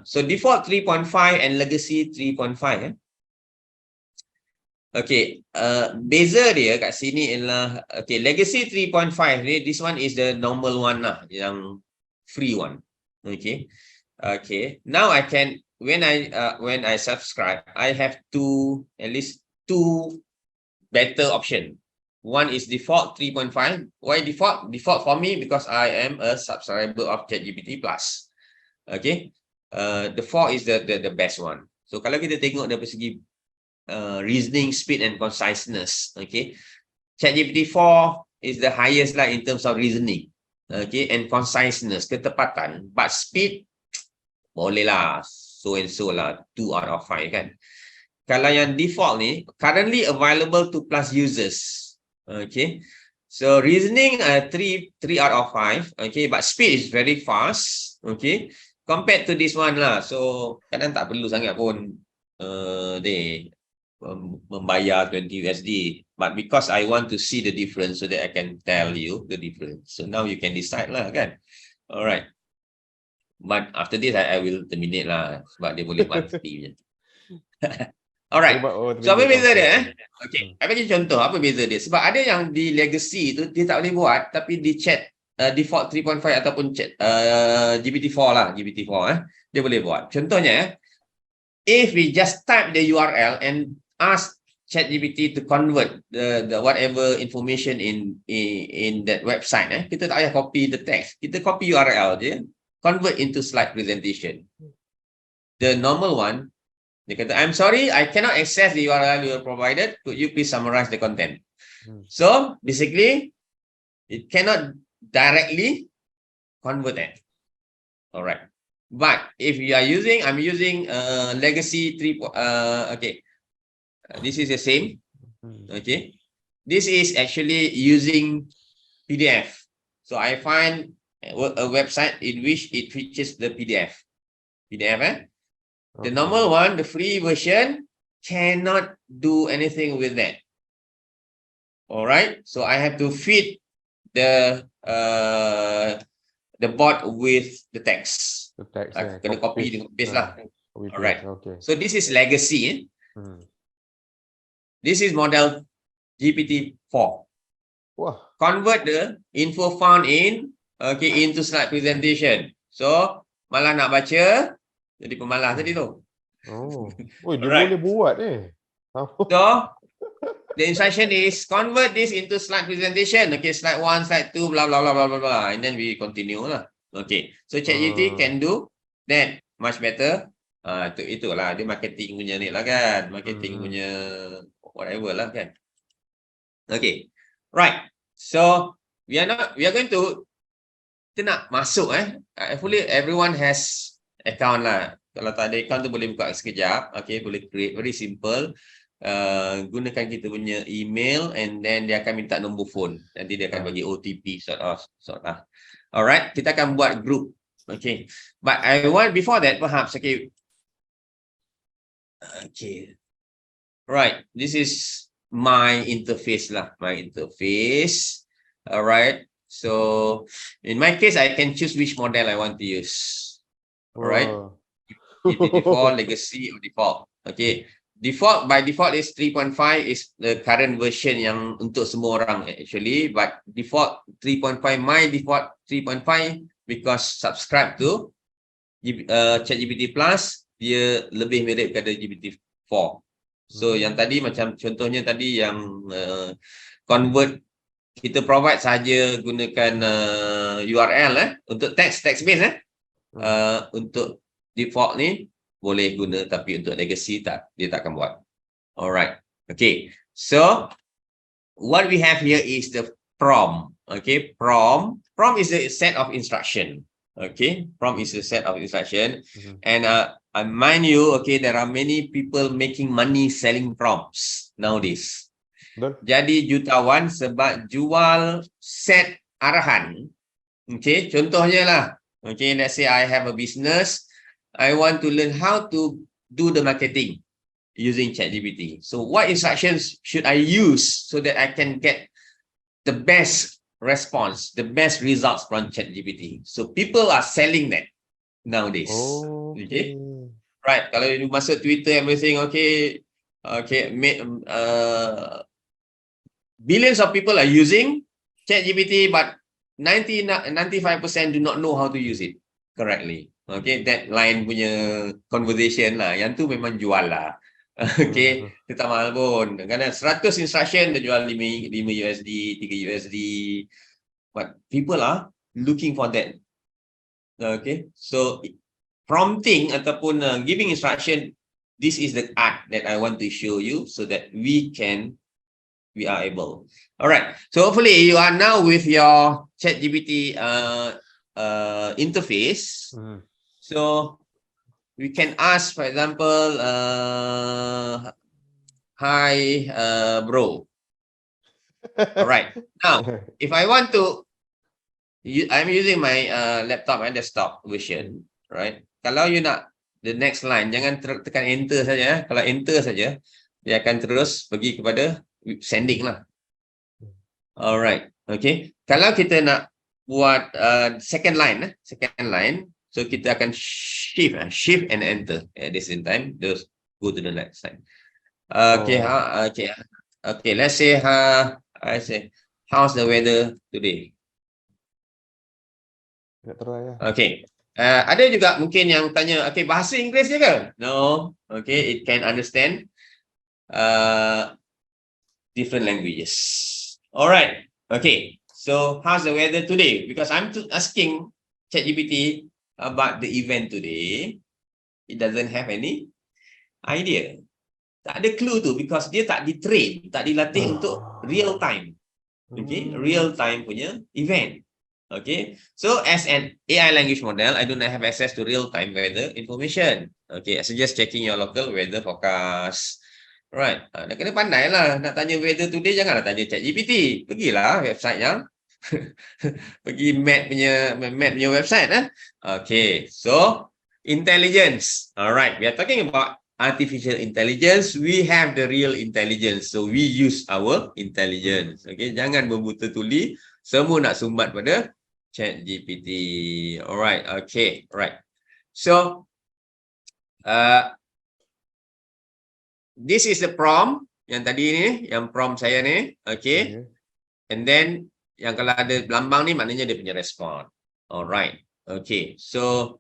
S2: So default 3.5 and legacy 3.5. Okay, beza dia kat sini ialah, okay, legacy 3.5 ni, this one is the normal one lah, yang free one. Okay. Okay. Now I can, when I subscribe, I have at least two better option. One is default 3.5. Why default? Default for me because I am a subscriber of ChatGPT Plus. Okay. The 4 is the best one. So kalau kita tengok dari segi reasoning speed and conciseness, okay, ChatGPT 4 is the highest lah in terms of reasoning. Okay, and conciseness, ketepatan, but speed boleh lah, so and so lah, 2 out of 5 kan. Kalau yang default ni, currently available to Plus users. Okay, so reasoning 3 out of 5. Okay, but speed is very fast. Okay, compared to this one lah. So kadang tak perlu sangat pun membayar $20, but because I want to see the difference so that I can tell you the difference. So now you can decide lah kan. Alright. But after this I will terminate lah sebab dia boleh monthly. Alright. So apa beza dia? Okay. I bagi contoh apa beza dia. Sebab ada yang di legacy tu dia tak boleh buat, tapi di chat default 3.5 ataupun chat GPT-4 lah, GPT-4 dia boleh buat. Contohnya if we just type the URL and ask ChatGPT to convert the whatever information in that website, kita tak payah copy the text, kita copy URL je, convert into slide presentation. The normal one, dia kata, I'm sorry, I cannot access the URL you provided. Could you please summarize the content? So basically, it cannot directly convert that. All right. But if you are using, I'm using legacy 3. Okay. This is the same. Okay. This is actually using PDF. So I find a website in which it features the PDF. The normal one, the free version, cannot do anything with that. All right. So I have to feed the bot with the text.
S1: The text,
S2: Kena copy dengan paste lah.
S1: Copy
S2: Alright.
S1: paste, okay.
S2: So this is legacy. This is model GPT-4.
S1: Wah.
S2: Convert the info found in into slide presentation. So malah nak baca jadi pemalas tadi tu.
S1: Dia boleh buat
S2: So the instruction is convert this into slide presentation. Okay, slide 1, slide 2, blah blah blah blah blah blah, and then we continue lah. Okay, so ChatGPT can do that much better. Itulah dia marketing punya ni lah kan, marketing punya whatever lah kan. Okay, right. So we are going to kita nak masuk hopefully everyone has account lah. Kalau tak ada account tu boleh buka sekejap. Okay, boleh create very simple. Gunakan kita punya email and then dia akan minta nombor phone. Nanti dia akan bagi OTP sort of. Alright, kita akan buat group. Okay, but I want before that perhaps okay. Right, this is my interface lah. My interface. Alright, so in my case I can choose which model I want to use. Alright, default, legacy or default. Okay. Default by default is 3.5 is the current version yang untuk semua orang actually, but default 3.5, my default 3.5 because subscribe to ChatGPT Plus dia lebih mirip kepada GPT-4. So yang tadi macam contohnya tadi yang convert kita provide saja gunakan URL untuk text based untuk default ni boleh guna, tapi untuk legacy dia tak akan buat. Alright. Okay. So what we have here is the prompt. Okay. Prompt is a set of instruction. Okay. Prompt is a set of instruction. And mind you, okay, there are many people making money selling prompts nowadays. Jadi jutawan sebab jual set arahan. Okay. Contohnya lah. Okay. Let's say I have a business. I want to learn how to do the marketing using ChatGPT. So what instructions should I use so that I can get the best response, the best results from ChatGPT? So people are selling that nowadays. Okay. Right. Kalau you masuk Twitter, everything, okay. Billions of people are using ChatGPT, but 95% do not know how to use it correctly. Okay, that line punya conversation lah. Yang tu memang jual lah. Okay, dia tak mahal pun. Kadang 100 instruction dia jual 5 USD, 3 USD. But people are looking for that. Okay, so prompting ataupun giving instruction, this is the art that I want to show you so that we are able. Alright, so hopefully you are now with your ChatGPT interface. So we can ask, for example, hi, bro. All right. Now, if I want to, I'm using my laptop and desktop version, right? Kalau you nak the next line, jangan tekan enter saja. Kalau enter saja, dia akan terus pergi kepada sending lah. All right. Okay. Kalau kita nak buat second line, so kita akan shift and enter at the same time. Just go to the next line. Okay. Let's say I say, how's the weather today? Okay. Ada juga mungkin yang tanya, okay, bahasa Inggeris je ke? No. Okay, it can understand different languages. Alright. Okay. So how's the weather today? Because I'm asking ChatGPT about the event today, it doesn't have any idea. Tak ada clue tu because dia tak di-train, tak dilatih untuk real time. Okay, real time punya event. Okay, so as an AI language model, I do not have access to real time weather information. Okay, I suggest checking your local weather forecast. Right, dah kena pandai lah. Nak tanya weather today, janganlah tanya ChatGPT. Pergilah website yang pergi map punya website. Okay, so Intelligence. All right, we are talking about artificial intelligence. We have the real intelligence, so we use our intelligence. Okay, jangan berbuta tuli. Semua nak sumbat pada ChatGPT. Alright, okay, right. So, this is the prompt yang tadi ni, yang prompt saya ni, okay. And then yang kalau ada lambang ni maknanya dia punya respon. Alright, okay. So,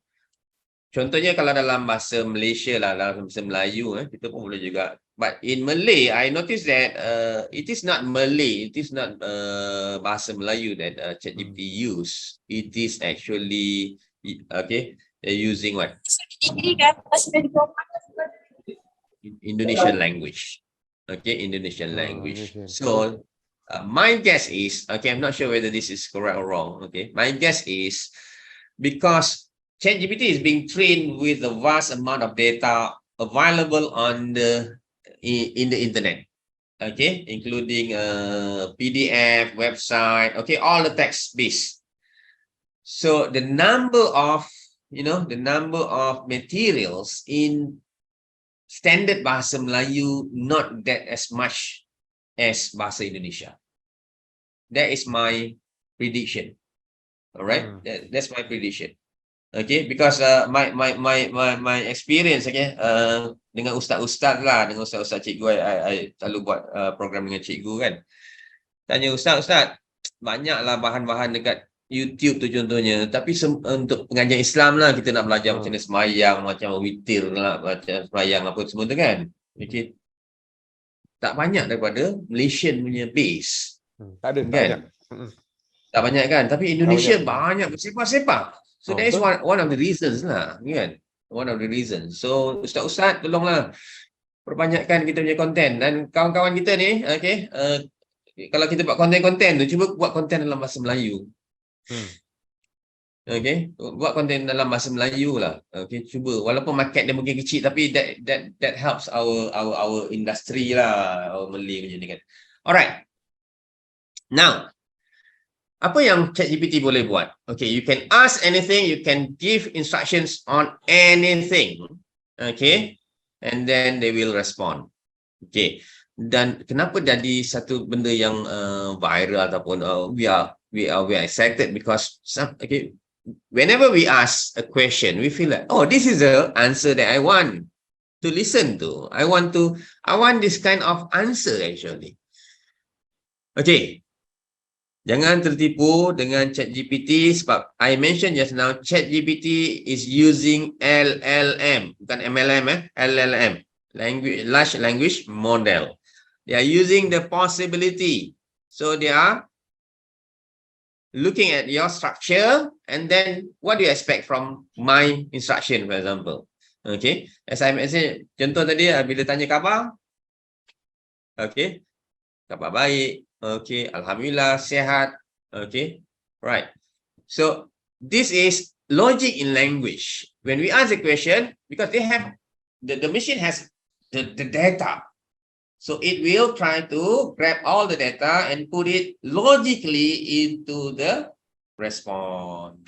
S2: contohnya kalau dalam bahasa Malaysia lah, dalam bahasa Melayu, kita pun boleh juga. But in Malay, I noticed that it is not Malay, it is not bahasa Melayu that ChatGPT use. It is actually, okay, they're using what? Indonesian language. Okay, Indonesian language. So, my guess is, okay, I'm not sure whether this is correct or wrong. Okay, my guess is because ChatGPT is being trained with a vast amount of data available on in the internet, okay, including PDF, website, okay, all the text based. So the number of materials in standard bahasa Melayu not that as much as bahasa Indonesia. That is my prediction. All right, that's my prediction. Okay, because my experience, okay, dengan ustaz-ustaz lah, dengan ustaz-ustaz cikgu, I selalu buat program dengan cikgu kan. Tanya ustaz, banyaklah bahan-bahan dekat YouTube tu contohnya, tapi untuk pengajian Islam lah, kita nak belajar macam mana semayang, macam witir lah, macam semayang apa semua tu kan. Okay, tak banyak daripada Malaysian punya base.
S1: Tak ada,
S2: kan? Tak banyak kan, tapi Indonesia banyak bersepah-sepah. So that is one of the reasons lah, kan? One of the reasons. So ustaz-ustaz tolonglah perbanyakkan kita punya konten, dan kawan-kawan kita ni, okay, kalau kita buat konten-konten tu, cuba buat konten dalam bahasa Melayu. Okay, buat konten dalam bahasa Melayu lah. Okay, cuba, walaupun market dia mungkin kecil, tapi that helps our industry lah, our Malay punya ni kan. Alright. Now, apa yang ChatGPT boleh buat? Okay, you can ask anything, you can give instructions on anything. Okay, and then they will respond. Okay, dan kenapa jadi satu benda yang viral ataupun we are excited because okay, whenever we ask a question, we feel like, oh, this is the answer that I want to listen to. I want this kind of answer actually. Okay. Jangan tertipu dengan ChatGPT sebab I mentioned just now, ChatGPT is using LLM, bukan MLM, LLM, large language model. They are using the possibility. So they are looking at your structure and then what do you expect from my instruction, for example. Okay, as I mentioned, contoh tadi bila tanya khabar, okay, khabar baik. Okay, alhamdulillah, sehat. Okay, right. So this is logic in language. When we ask a question, because they have the machine has the data, so it will try to grab all the data and put it logically into the response.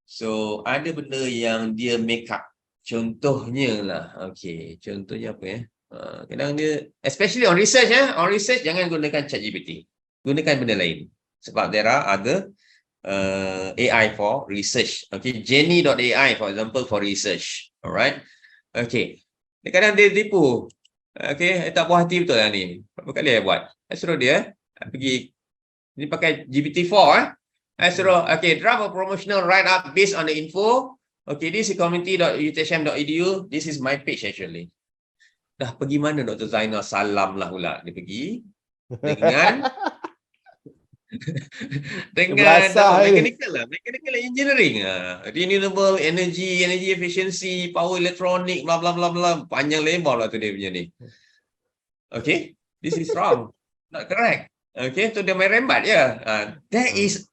S2: So ada benda yang dia make up. Contohnya lah, okay, contohnya apa ya? Kadang dia, especially on research, jangan gunakan ChatGPT, gunakan benda lain sebab there are other AI for research. Okay, Jenny.ai for example for research. Alright, okay, kadang dia tipu. Okay, tak puas hati betul lah ni, berapa kali saya buat, saya suruh dia pergi ni pakai GPT-4 saya suruh, okay, draft a promotional write-up based on the info. Okay, this is community.uthm.edu, this is my page actually. Dah pergi mana Dr. Zainal, salam lah pula dia pergi dengan mechanical engineering, renewable energy efficiency, power electronic, bla bla bla bla, panjang lebar lah tu dia punya ni. Okay, this is wrong, not correct. Okay, tu dia main rembat ya. That is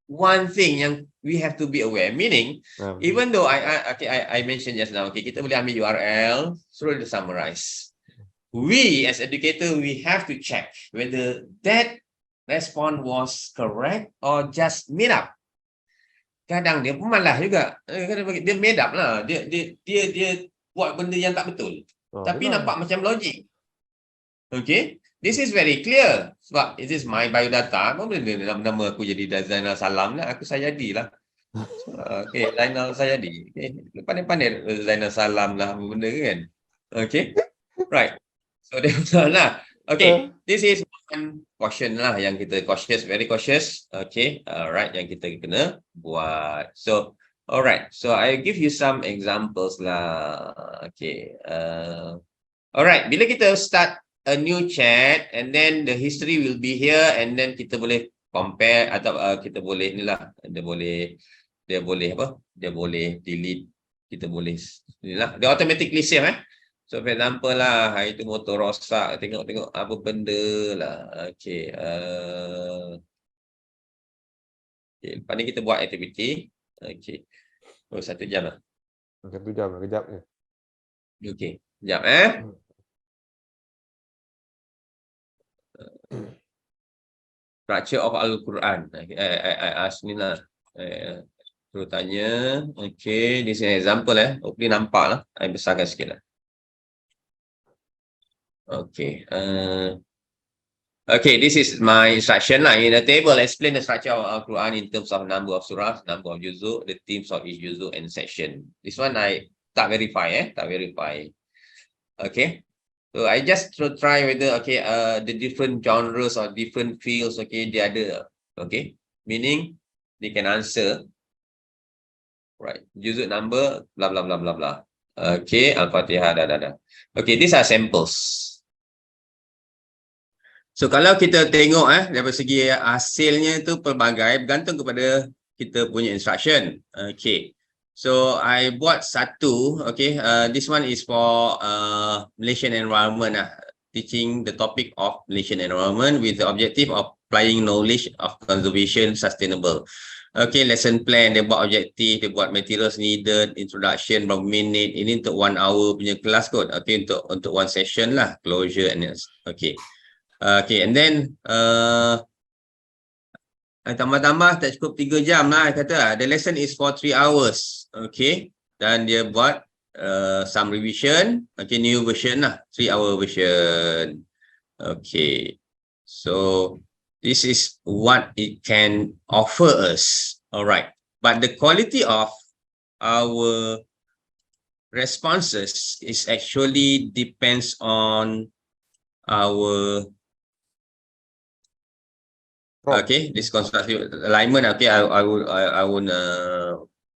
S2: one thing yang we have to be aware, meaning even though I mentioned just now, okay, kita boleh ambil URL, suruh dia summarize. We as educator, we have to check whether that response was correct or just made up. kadang dia pemalas juga. Dia made up lah. Dia buat benda yang tak betul. Tapi
S1: Yelah.
S2: nampak macam logik. Okay, this is very clear. Sebab this is my biodata. Apa benda nama aku jadi Zainal Salam lah. Aku Sayadi lah. Okay, Zainal Sayadi. Okay. Pandai-pandai Zainal Salam lah. Apa benda kan. Okay, right. So, dia betul lah. Okay, this is one caution lah yang kita cautious, very cautious. Okay, alright, yang kita kena buat. So, alright. So, I give you some examples lah. Okay. Alright, bila kita start a new chat and then the history will be here and then kita boleh compare atau kita boleh inilah dia boleh apa? Dia boleh delete, kita boleh inilah. Dia automatically save So for example lah, hari tu motor rosak, tengok apa benda lah. Okay, okay, lepas ni kita buat aktiviti. Okay. Oh, 1 jam lah.
S1: 1 jam lah, kejap je.
S2: Okay, sekejap Structure of Al-Quran. I ask ni lah. Suruh tanya. Okay, this is an example Hopefully nampak lah. I besarkan sikit lah. Okay. Okay, this is my instruction lah. In the table, explain the structure of Al-Quran in terms of number of surah, number of juzuk, the themes of each juzuk and section. This one I tak verify tak verify. Okay. So I just try whether the different genres or different fields dia ada. Okay. Meaning they can answer. Right. Juzuk number blah blah blah blah blah. Okay, Al-Fatihah dah. Okay, these are samples. So kalau kita tengok dari segi hasilnya itu pelbagai bergantung kepada kita punya instruction. Okay. So I buat satu, this one is for Malaysian environment teaching the topic of Malaysian environment with the objective of applying knowledge of conservation sustainable. Okay, lesson plan, dia buat objektif, dia buat materials needed, introduction berapa minit, ini untuk 1 hour punya kelas kot. Okay, untuk one session lah, closure and okay. Okay, and then tambah-tambah tak cukup 3 jam lah, kata the lesson is for 3 hours. Okay, dan dia buat some revision. Okay, new version lah, 3-hour version. Okay, so this is what it can offer us. Alright, but the quality of our responses is actually depends on our this constructive alignment. Okay, I won't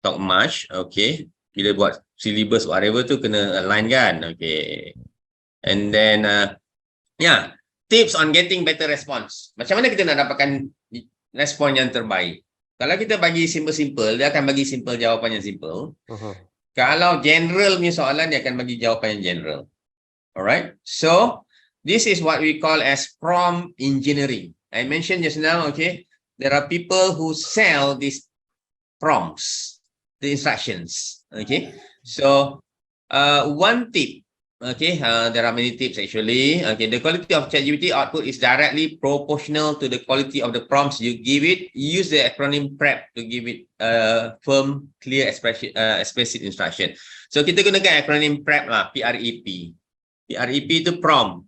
S2: talk much. Okay, bila buat syllabus whatever tu kena align kan. Okay, and then tips on getting better response. Macam mana kita nak dapatkan respon yang terbaik? Kalau kita bagi simple, dia akan bagi simple jawapan yang simple. Kalau general punya soalan, dia akan bagi jawapan yang general. Alright, so this is what we call as prompt engineering. I mentioned just now, there are people who sell these prompts, the instructions, So, one tip, there are many tips actually. The quality of ChatGPT output is directly proportional to the quality of the prompts you give it. Use the acronym PREP to give it firm, clear, explicit instruction. So, kita gunakan acronym PREP lah, PREP. PREP itu prompt.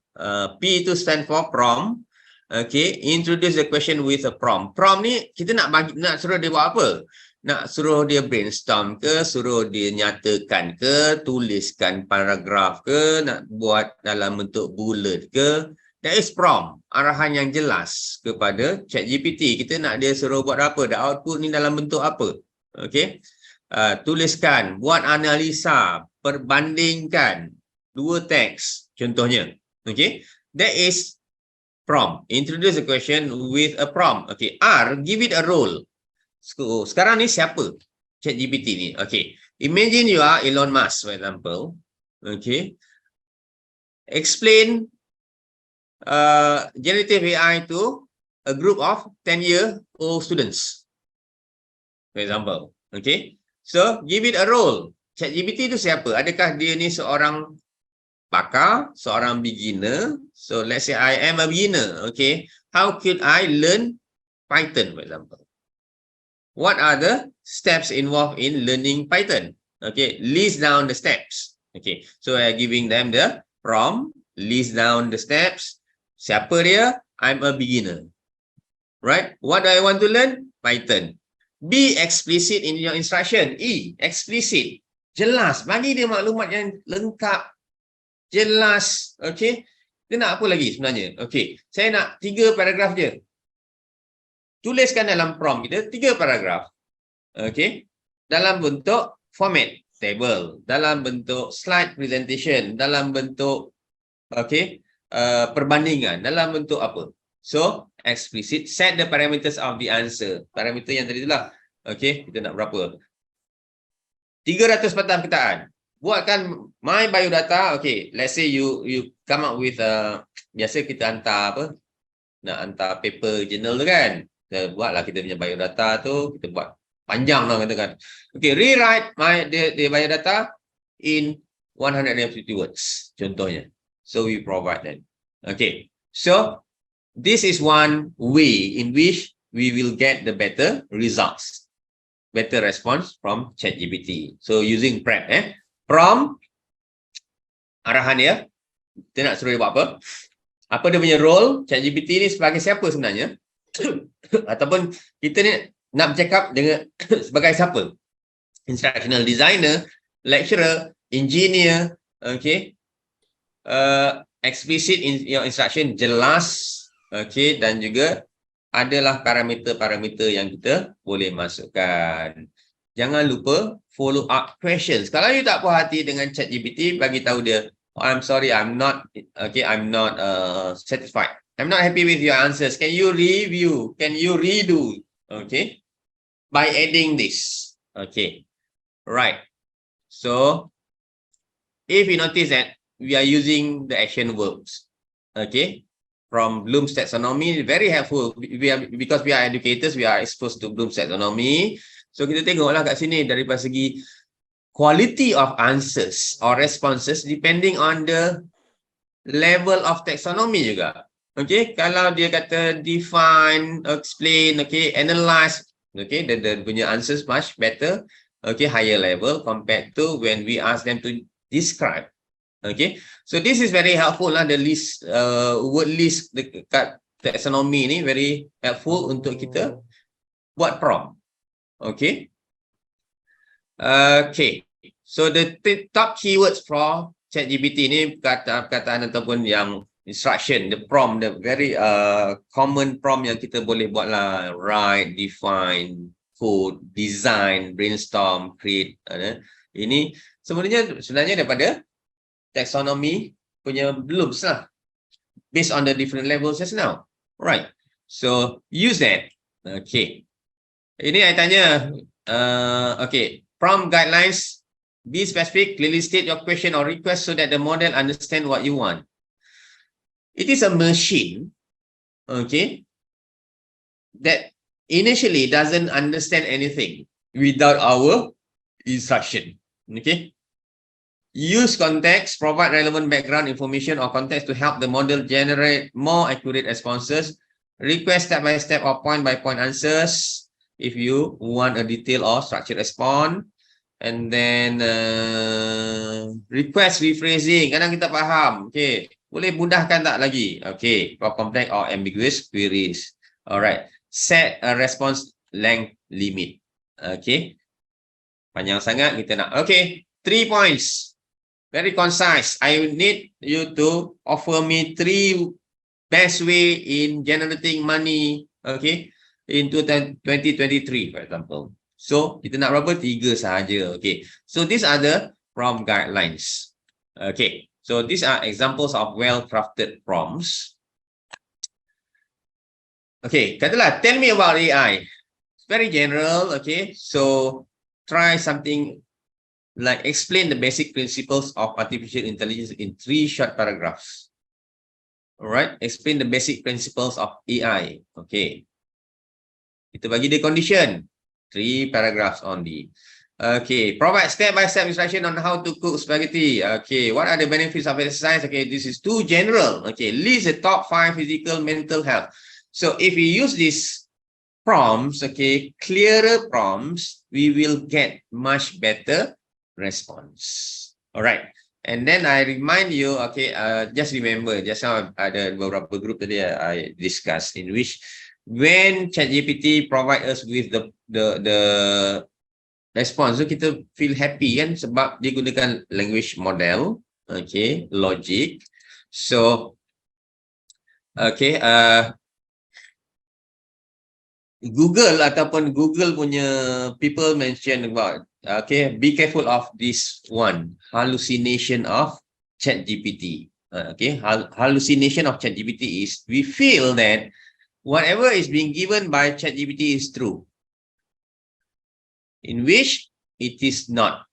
S2: P itu stand for prompt. Okay, introduce the question with a prompt. Prompt ni kita nak suruh dia buat apa? Nak suruh dia brainstorm ke, suruh dia nyatakan ke, tuliskan paragraf ke, nak buat dalam bentuk bullet ke. That is prompt. Arahan yang jelas kepada ChatGPT. Kita nak dia suruh buat apa? The output ni dalam bentuk apa? Okay. Tuliskan, buat analisa, perbandingkan 2 teks contohnya. Okay. That is prompt. Introduce a question with a prompt. Okay. R, give it a role. So, sekarang ni siapa? ChatGPT ni. Okay. Imagine you are Elon Musk, for example. Okay. Explain generative AI to a group of 10-year-old students, for example. Okay. So, give it a role. ChatGPT itu siapa? Adakah dia ni seorang pakar, seorang beginner? So let's say I am a beginner. Okay, how could I learn Python, for example? what are the steps involved in learning Python? Okay, list down the steps. Okay, so I'm giving them the prompt, list down the steps. Siapa dia? I'm a beginner. Right? What do I want to learn? Python. Be explicit in your instruction. E, explicit. Jelas. Bagi dia maklumat yang lengkap. Jelas. Okay. Dia nak apa lagi sebenarnya? Okay. Saya nak 3 paragraf je. Tuliskan dalam prompt kita 3 paragraf. Okay. Dalam bentuk format table. Dalam bentuk slide presentation. Dalam bentuk okay, perbandingan. Dalam bentuk apa? So, explicit, set the parameters of the answer. Parameter yang tadi itulah. Okay, kita nak berapa? 300 patah perkataan. Buatkan my biodata. Okay, let's say you come up with, biasa kita hantar apa? Nak hantar paper journal tu kan? Kita buatlah kita punya biodata tu. Kita buat panjang lah katakan. Okay, rewrite the biodata in 150 words. Contohnya. So, we provide that. Okay, so, this is one way in which we will get the better results, better response from ChatGPT. So using prep, prompt, arahan dia, kita nak suruh dia buat apa? Apa dia punya role? ChatGPT ni sebagai siapa sebenarnya? Ataupun kita ni nak bercakap dengan sebagai siapa? Instructional designer, lecturer, engineer, okay? Explicit in your instruction, jelas. Okay, dan juga adalah parameter-parameter yang kita boleh masukkan. Jangan lupa follow up questions. Kalau you tak puas hati dengan ChatGPT, bagi tahu dia, oh, I'm sorry, I'm not satisfied. I'm not happy with your answers. Can you review? Can you redo? Okay, by adding this. Okay, right. So, if you notice that we are using the action verbs, okay, from Bloom's taxonomy, very helpful. Because we are educators, we are exposed to Bloom's taxonomy. So kita tengoklah kat sini dari segi quality of answers or responses depending on the level of taxonomy juga. Okay, kalau dia kata define, explain, okay, analyze, okay, the punya answers much better, okay, higher level compared to when we ask them to describe. Okay, so this is very helpful lah, the list, word list dekat taxonomy ni very helpful untuk kita buat prompt. Okay, okay, so the top keywords for ChatGPT ni perkataan ataupun yang instruction, the prompt, the very common prompt yang kita boleh buat lah, write, define, code, design, brainstorm, create. Ini sebenarnya daripada taxonomy punya blooms lah, based on the different levels just now, right? So use that. Okay, ini saya tanya, okay, prompt guidelines, be specific, clearly state your question or request so that the model understand what you want. It is a machine, okay, that initially doesn't understand anything without our instruction. Okay, use context, provide relevant background information or context to help the model generate more accurate responses. Request step-by-step or point-by-point answers if you want a detailed or structured response. And then request rephrasing. Kadang kita faham. Okay, boleh mudahkan tak lagi? Okay, for complex or ambiguous queries. Alright, set a response length limit. Okay, panjang sangat kita nak. Okay, 3 points. Very concise. I need you to offer me 3 best way in generating money, okay, in 2023, for example. So, kita nak berapa? 3 sahaja. Okay. So, these are the prompt guidelines. Okay. So, these are examples of well-crafted prompts. Okay. Katalah, tell me about AI. It's very general, okay. So, try something like explain the basic principles of artificial intelligence in 3 short paragraphs. All right, explain the basic principles of AI. Okay, kita bagi dia condition, 3 paragraphs only. Okay, provide step-by-step instruction on how to cook spaghetti. Okay, what are the benefits of exercise? Okay, this is too general. Okay, list the top 5 physical, mental health. So if you use this prompts, okay, clearer prompts, we will get much better response. All right. And then I remind you, okay, just remember, just now ada beberapa group tadi I discussed, in which when ChatGPT provide us with the response, so kita feel happy kan, sebab dia gunakan language model, okay, logic. So, okay, Google ataupun Google punya people mention about, okay, be careful of this one, hallucination of ChatGPT. Okay, hallucination of ChatGPT is we feel that whatever is being given by ChatGPT is true, in which it is not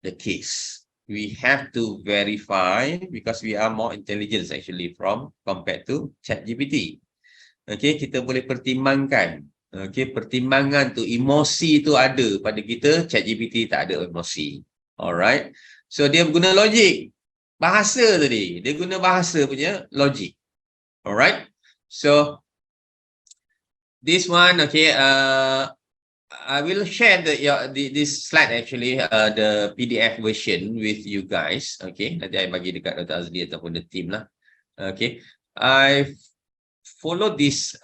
S2: the case. We have to verify because we are more intelligent actually compared to ChatGPT. Okay, kita boleh pertimbangkan. Okay, pertimbangan tu, emosi tu ada pada kita, ChatGPT tak ada emosi. Alright. So dia guna logik. Bahasa tadi, dia guna bahasa punya logik. Alright. So this one, okay, I will share this slide actually, the PDF version with you guys. Okay, nanti I bagi dekat Dr. Azli ataupun the team lah. Okay, I follow this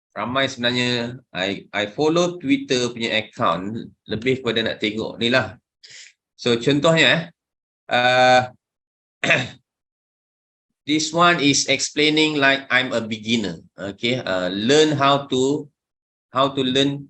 S2: ramai sebenarnya I follow Twitter punya account lebih kepada nak tengok ni lah. So contohnya this one is explaining like I'm a beginner. Okay, learn how to learn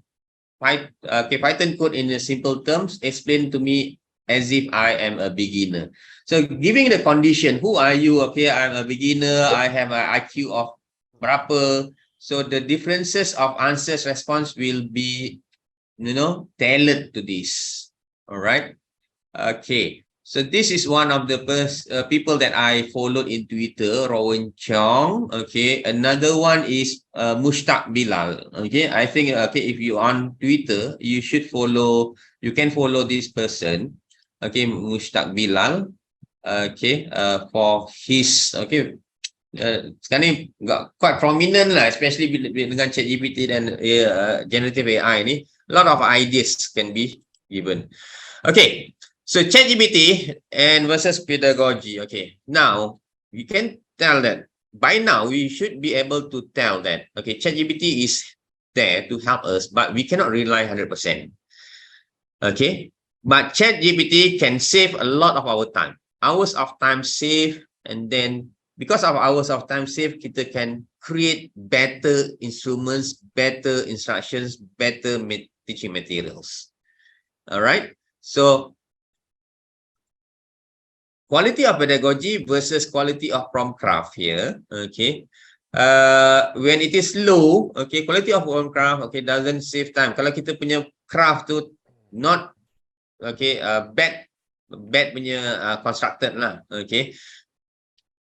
S2: Python code in the simple terms. Explain to me as if I am a beginner. So giving the condition, who are you? Okay, I'm a beginner. I have an IQ of berapa. So the differences of answers response will be, tailored to this. All right. Okay. So this is one of the people that I followed in Twitter, Rowan Chong. Okay. Another one is Mushtaq Bilal. Okay. I think if you on Twitter, you can follow this person. Okay, Mushtaq Bilal. Okay. For his sekarang ni quite prominent lah, especially dengan ChatGPT dan generative AI ni, a lot of ideas can be given. Okay, so ChatGPT and versus pedagogy. Okay, now we can tell that by now we should be able to tell that, okay, ChatGPT is there to help us, but we cannot rely 100%. Okay, but ChatGPT can save a lot of our time, hours of time saved, and then because of hours of time saved, kita can create better instruments, better instructions, better teaching materials. All right. So quality of pedagogy versus quality of prompt craft here. Okay. When it is low, okay, quality of prompt craft, okay, doesn't save time. Kalau kita punya craft tu not, okay, bad punya constructed lah. Okay.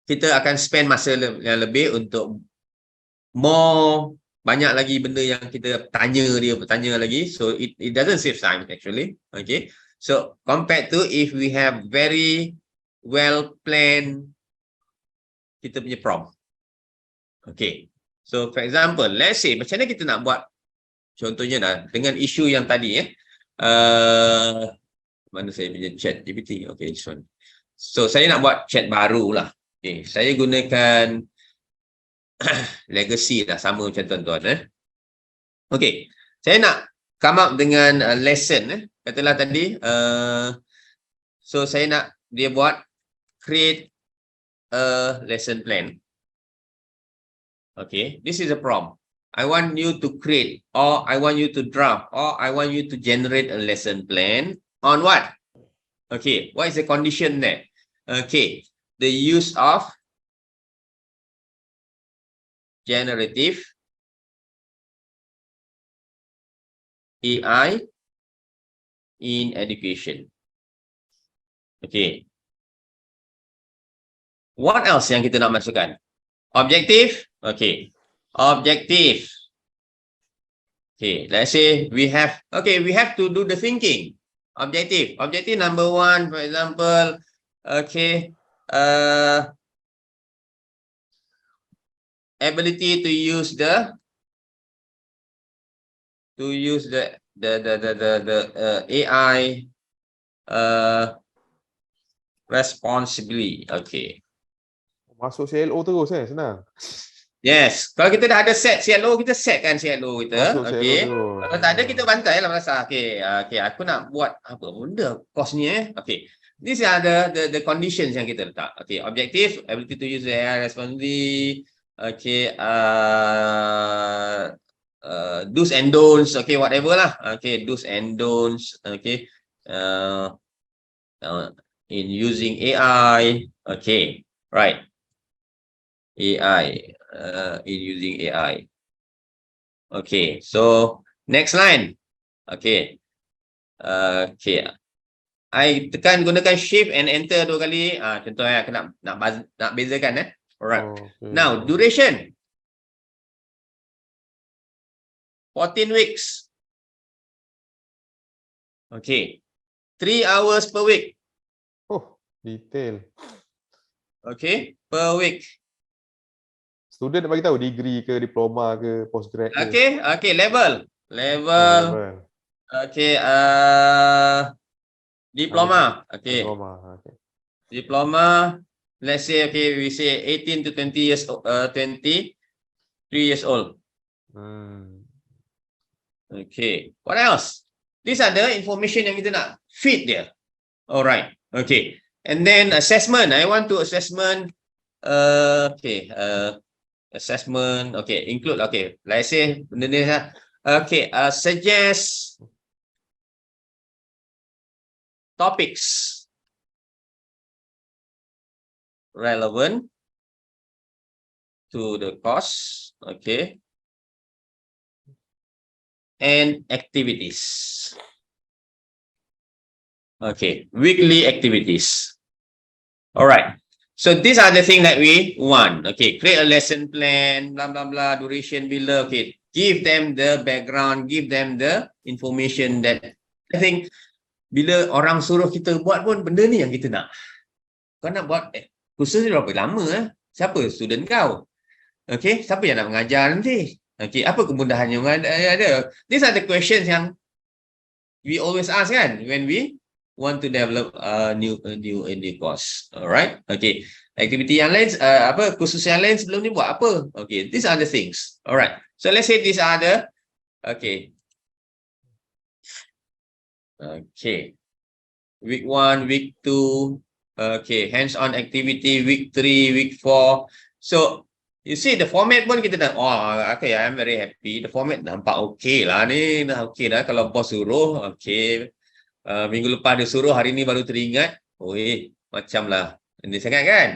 S2: Kita akan spend masa yang lebih untuk banyak lagi benda yang kita bertanya lagi. So it doesn't save time actually. Okay. So compared to if we have very well planned kita punya prompt. Okay. So for example, let's say macam mana kita nak buat, contohnya dengan isu yang tadi mana saya punya chat GPT. Okay, this one. So saya nak buat chat baru lah. Okay, saya gunakan legacy lah, sama macam tuan-tuan. Okay, saya nak come up dengan lesson. Katalah tadi, so saya nak dia buat create a lesson plan. Okay, this is a prompt. I want you to create, or I want you to draft, or I want you to generate a lesson plan on what? Okay, what is the condition there? Okay, the use of generative AI in education. Okay. What else yang kita nak masukkan? Objective. Okay. Objective. Okay. Let's say we have to do the thinking. Objective. Objective number 1, for example. Okay. Ability to use the to use the AI responsibly. Okay.
S1: Masuk CLO terus senang.
S2: Yes. Kalau kita dah ada set CLO, kita setkan CLO kita.
S1: Masuk CLO
S2: Okay.
S1: terus.
S2: Kalau tak ada, kita bantai lah Masa. Okay. Okay. Aku nak buat apa benda cost ni Okay. These are the conditions yang kita letak. Okay. Objective, ability to use the AI responsibly. Okay. Do's and don'ts. Okay. Whatever lah. Okay. Do's and don'ts. Okay. In using AI. Okay. Right. AI. In using AI. Okay. So, next line. Okay. Okay. I tekan gunakan shift and enter 2 kali. Contohnya aku nak bezakan Alright.
S1: Okay.
S2: Now, duration. 14 weeks. Okay. 3 hours per week.
S1: Oh, detail.
S2: Okay. Per week.
S1: Student nak bagi tahu degree ke, diploma ke, postgrad ke.
S2: Okay. Okay. Level.
S1: Level.
S2: Okay. Diploma. Okay.
S1: Diploma. Okay.
S2: Diploma. Let's say, okay, we say 18 to 20 years, 23 years old. Okay. What else? These are the information yang kita nak feed dia. Alright. Okay. And then assessment. I want to assessment. Okay. Assessment. Okay. Include. Okay. Let's say benda ni okay. Suggest topics relevant to the course. Okay. And activities. Okay, weekly activities. All right. So these are the things that we want. Okay, create a lesson plan, blah, blah, blah, duration below. Okay, give them the background, give them the information that I think bila orang suruh kita buat pun benda ni yang kita nak. Kau nak buat kursus ni berapa lama? Siapa student kau? Okay, siapa yang nak mengajar nanti? Okay, apa kemudahan yang ada? These are the questions yang we always ask kan when we want to develop a new course. Alright? Okay. Activity yang lain, kursus yang lain sebelum ni buat apa? Okay, these are the things. Alright. So let's say these are the okay. Okay. Week 1, week 2. Okay, hands-on activity, week 3, week 4. So you see the format pun kita dah, okay, I'm very happy. The format nampak okay lah ni. Dah okay dah kalau bos suruh. Okay. Minggu lepas dia suruh, hari ni baru teringat. Macam lah. Ini sangat kan?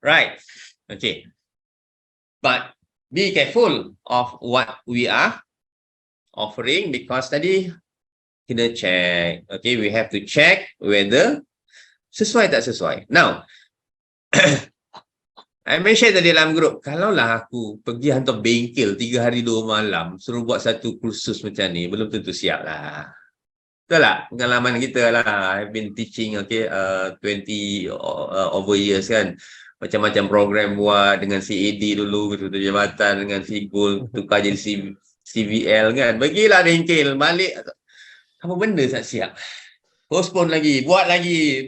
S2: Right. Okay. But be careful of what we are offering because tadi kita check. Okay, we have to check whether sesuai tak sesuai. Now, I mention tadi dalam grup, kalaulah aku pergi hantar bengkel 3 hari 2 malam, suruh buat satu kursus macam ni, belum tentu siap lah. Betul tak? Pengalaman kita lah. I've been teaching, okay, 20 over years kan. Macam-macam program buat dengan CAD dulu, ketua jabatan, dengan Sigul, tukar jadi CVL kan. Pergilah bengkel, balik. Apa benda tak siap? Postpone lagi, buat lagi.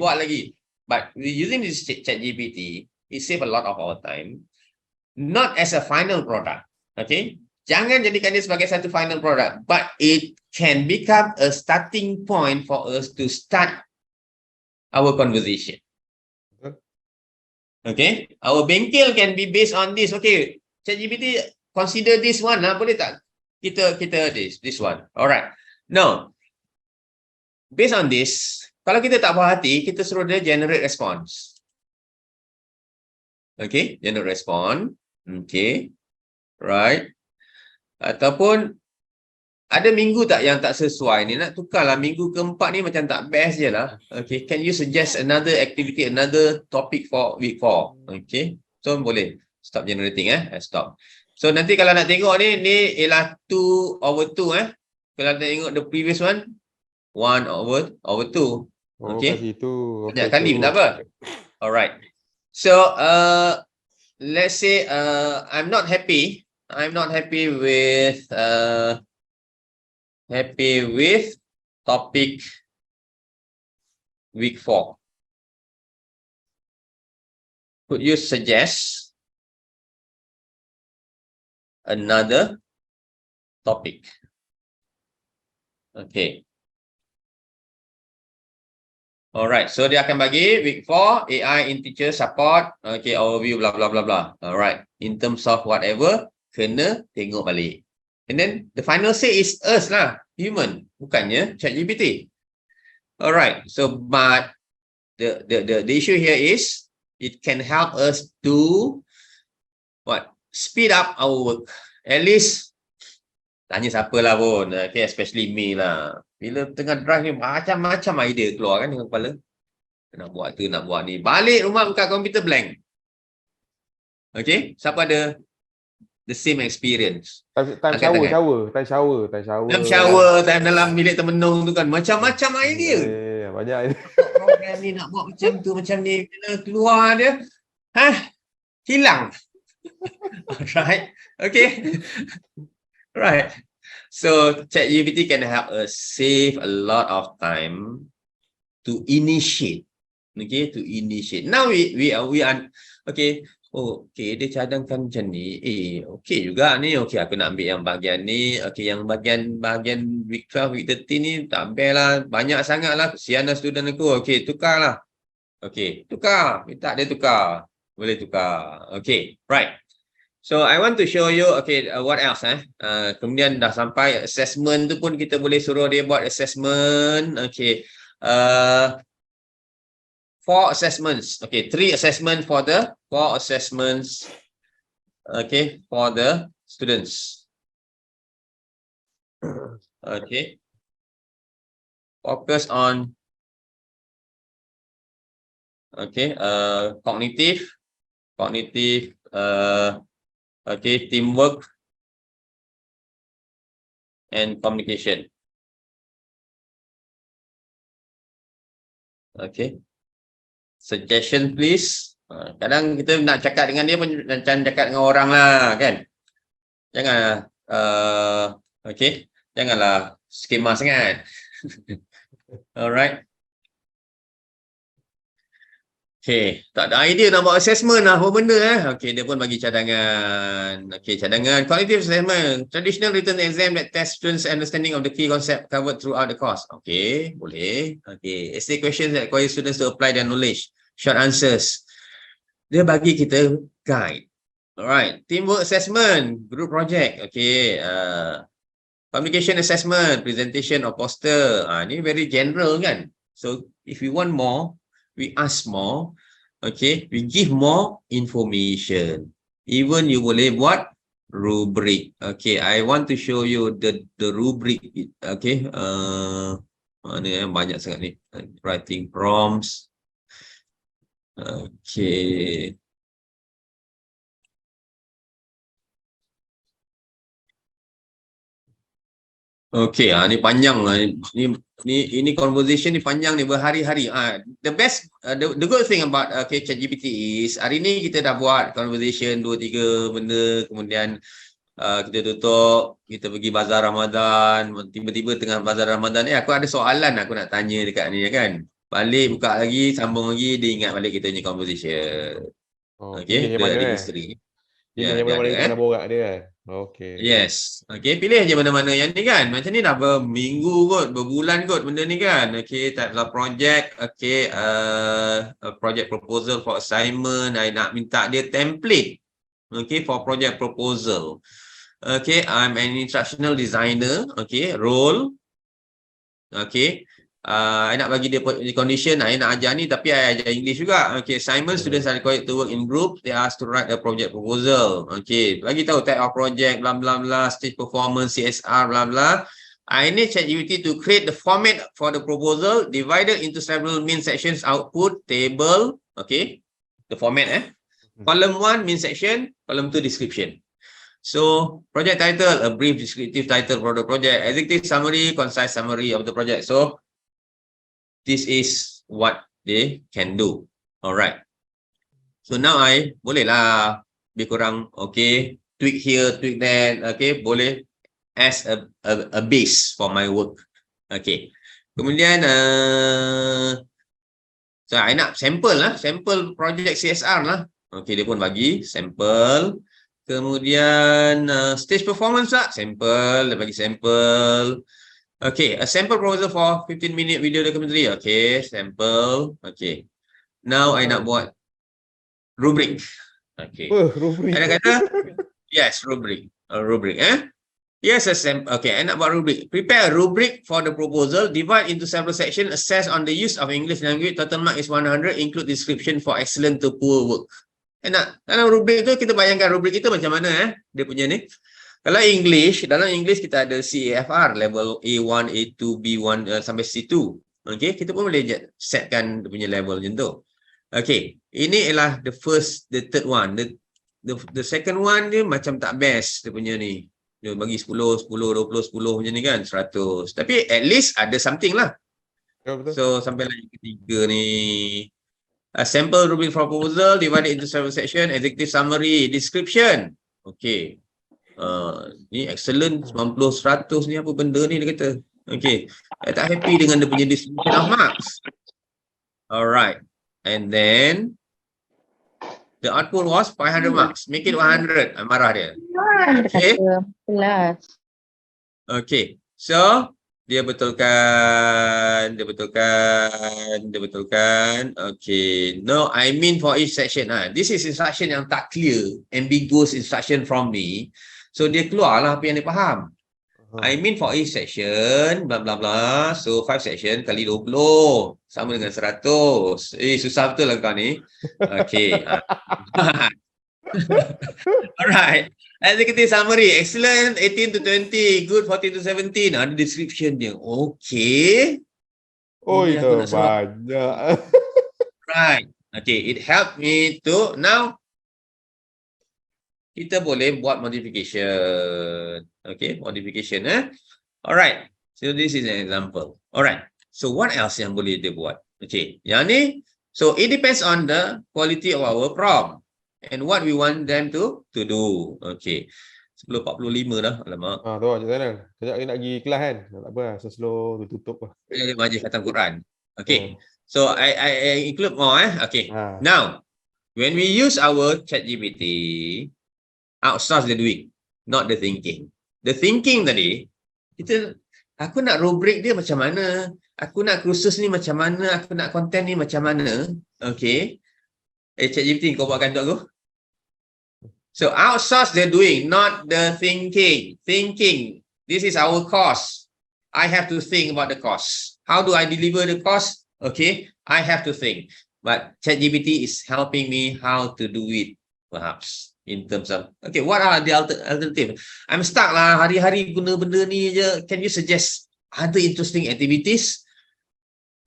S2: But using this ChatGPT, it save a lot of our time. Not as a final product. Okay? Jangan jadikan dia sebagai satu final product. But it can become a starting point for us to start our conversation. Okay? Our bengkel can be based on this. Okay, ChatGPT consider this one lah. Boleh tak? Kita this one. Alright. Now, based on this, kalau kita tak puas hati, kita suruh dia generate response. Okay, generate response. Okay, right. Ataupun ada minggu tak yang tak sesuai ni, nak tukarlah minggu keempat ni macam tak best je lah. Okay, can you suggest another activity, another topic for week 4? Okay, so boleh stop generating stop. So nanti kalau nak tengok ni ialah 2/2 Kalau nak tengok the previous one 1/2. Okay, banyak kali tak apa. Alright. So let's say I'm not happy with happy with topic week 4? Could you suggest another topic? Okay. Alright, so dia akan bagi week 4 AI in teacher support, okay, overview blah blah blah blah. Alright, in terms of whatever, kena tengok balik. And then the final say is us lah, human, bukannya ChatGPT. Alright, so but the issue here is it can help us to what? Speed up our work. At least tanya siapa lah pun, okay, especially me lah. Bila tengah drive ni, macam-macam idea keluar kan dengan kepala. Nak buat tu, nak buat ni. Balik rumah buka komputer blank. Okay, siapa ada the same experience?
S1: Time shower.
S2: Time dalam bilik termenung tu kan. Macam-macam idea.
S1: Banyak idea.
S2: Program ni nak buat macam tu, macam ni. Bila keluar dia, hilang. Alright, okay. Right. So ChatGPT can help us save a lot of time to initiate. Okay, to initiate. Now we are okay. Oh, okay, dia cadangkan macam ni. Okay juga ni. Okay, aku nak ambil yang bahagian ni. Okay, yang bahagian week 12, week 13 ni tak best lah. Banyak sangat lah. Kesian lah student aku. Okay, tukar lah. Okay, tukar. Minta dia tukar. Boleh tukar. Okay, right. So I want to show you, okay, what else kemudian dah sampai assessment tu pun kita boleh suruh dia buat assessment. Okay, 4 assessments. Okay, 3 assessment for the 4 assessments. Okay, for the students. Okay, focus on okay, cognitive, okay, teamwork and communication. Okay, suggestion please. Kadang kita nak cakap dengan dia pun macam cakap dengan orang lah kan. Jangan okay, janganlah skema sangat. Alright. Okay, tak ada idea nak buat assessment lah, apa benda Okay, dia pun bagi cadangan. Okay, cadangan. Cognitive assessment. Traditional written exam that test students' understanding of the key concept covered throughout the course. Okay, boleh. Okay, essay questions that require students to apply their knowledge. Short answers. Dia bagi kita guide. Alright, teamwork assessment, group project. Okay, communication assessment, presentation or poster. Ni very general kan. So, if you want more, we ask more, okay, we give more information. Even you boleh buat rubric. Okay, I want to show you the rubric. Okay, mana yang banyak sangat ni. Writing prompts. Okay. Okay, ni panjang lah. Ini conversation ni panjang ni berhari-hari. The best, the good thing about ChatGPT is hari ni kita dah buat conversation 2-3 benda, kemudian kita tutup, kita pergi bazar Ramadan, tiba-tiba tengah bazar Ramadan ni aku ada soalan aku nak tanya dekat ni kan. Balik buka lagi, sambung lagi, dia ingat balik kita punya conversation. Okay, the history.
S1: Pilih yang mana-mana kita nak borak dia kan. Okay.
S2: Yes. Okay, pilih je mana-mana yang ni kan. Macam ni dah berminggu kot, berbulan kot benda ni kan. Okay, type of project. Okay, project proposal for assignment. I nak minta dia template. Okay, for project proposal. Okay, I'm an instructional designer. Okay, role. Okay. I nak bagi dia condition, I nak ajar ni tapi I ajar English juga. Okay, assignment, students are required to work in group. They are asked to write a project proposal. Okay, bagi tahu type of project, blah blah blah, stage performance, CSR, blah blah. I need ChatGPT to create the format for the proposal divided into several main sections, output, table. Okay, the format Column 1, main section. Column 2, description. So, project title, a brief descriptive title for the project. Executive summary, concise summary of the project. So, this is what they can do. Alright. So now boleh lah lebih kurang, okay, tweak here, tweak that, okay, boleh as a base for my work. Okay. Kemudian so I nak sampel lah, sampel project CSR lah. Okay, dia pun bagi sampel. Kemudian stage performance lah, sampel, dia bagi sampel. Okay, a sample proposal for 15-minute video documentary. Okay, sampel. Okay. Now I nak buat rubric. Okay.
S1: Rubrik.
S2: I nak kata, yes, rubric. Rubric, Yes, okay, I nak buat rubric. Prepare a rubric for the proposal, divide into several sections, assess on the use of English language, total mark is 100, include description for excellent to poor work. Dalam rubrik tu, kita bayangkan rubrik kita macam mana, dia punya ni. Kalau English, dalam English kita ada CAFR, level A1, A2, B1, sampai C2. Okay, kita pun boleh setkan dia punya level macam tu. Okay, ini ialah the third one. The second one dia macam tak best dia punya ni. Dia bagi 10, 10, 20, 10 macam ni kan, 100. Tapi at least ada something lah.
S1: Ya, betul.
S2: So, sampai lagi ketiga ni. A sample rubric for proposal, divided into several section, executive summary, description. Okay. Ni excellent, 90, 100 ni apa benda ni dia kata. Okay. Saya tak happy dengan dia punya distribution of marks. Alright. And then, the output was 500 marks. Make it 100. Marah dia. Okay. Okay. So, dia betulkan. Okay. No, I mean for each section. This is instruction yang tak clear. Ambiguous instruction from me. So, dia keluarlah apa yang dia faham. I mean for each section, bla bla bla. So 5 section kali 20 sama dengan 100. Susah betul lah kau ni. Okay. Alright. Executive summary, excellent 18 to 20, good 14 to 17. Ada description dia. Okay.
S1: Oh,
S2: Ini
S1: itu
S2: aku nak suruh.
S1: banyak.
S2: Right. Okay, it helped me to now kita boleh buat modification. Okay, modification. Alright. So this is an example. Alright. So what else yang boleh dia buat? Okay. Yang ni, so it depends on the quality of our prompt and what we want them to do. Okay. 10.45 dah. Alamak.
S1: Tu Cik Zainal. Kejap lagi nak pergi kelas kan. Tak apa lah. Slow tutup lah.
S2: Dia majlis khatam Quran. Okay. So I include more. Okay. Now, when we use our ChatGPT, outsource the doing, not the thinking. The thinking tadi, aku nak rubric dia macam mana, aku nak kursus ni macam mana, aku nak content ni macam mana. Okay. ChatGPT kau buatkan untuk aku. So outsource the doing, not the thinking. Thinking, this is our course. I have to think about the course. How do I deliver the course? Okay, I have to think. But ChatGPT is helping me how to do it, perhaps. In terms of, okay, what are the alternative? I'm stuck lah, hari-hari guna benda ni je. Can you suggest other interesting activities?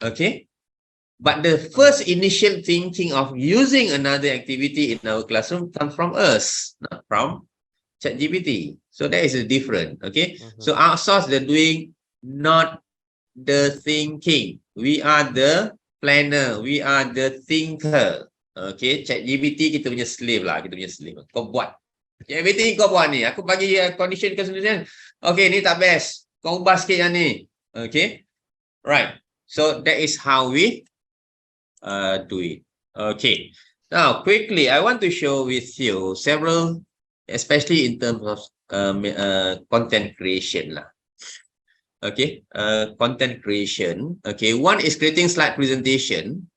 S2: Okay. But the first initial thinking of using another activity in our classroom comes from us, not from ChatGPT. So that is a different, okay? So outsource the doing, not the thinking. We are the planner. We are the thinker. Okay, ChatGPT kita punya slave lah, kita punya slave. Kau buat. Everything kau buat ni. Aku bagi condition ke sendirian. Okay, ni tak best. Kau ubah sikit yang ni. Okay. Right. So that is how we do it. Okay. Now, quickly, I want to show with you several, especially in terms of content creation lah. Okay, content creation. Okay, one is creating slide presentation.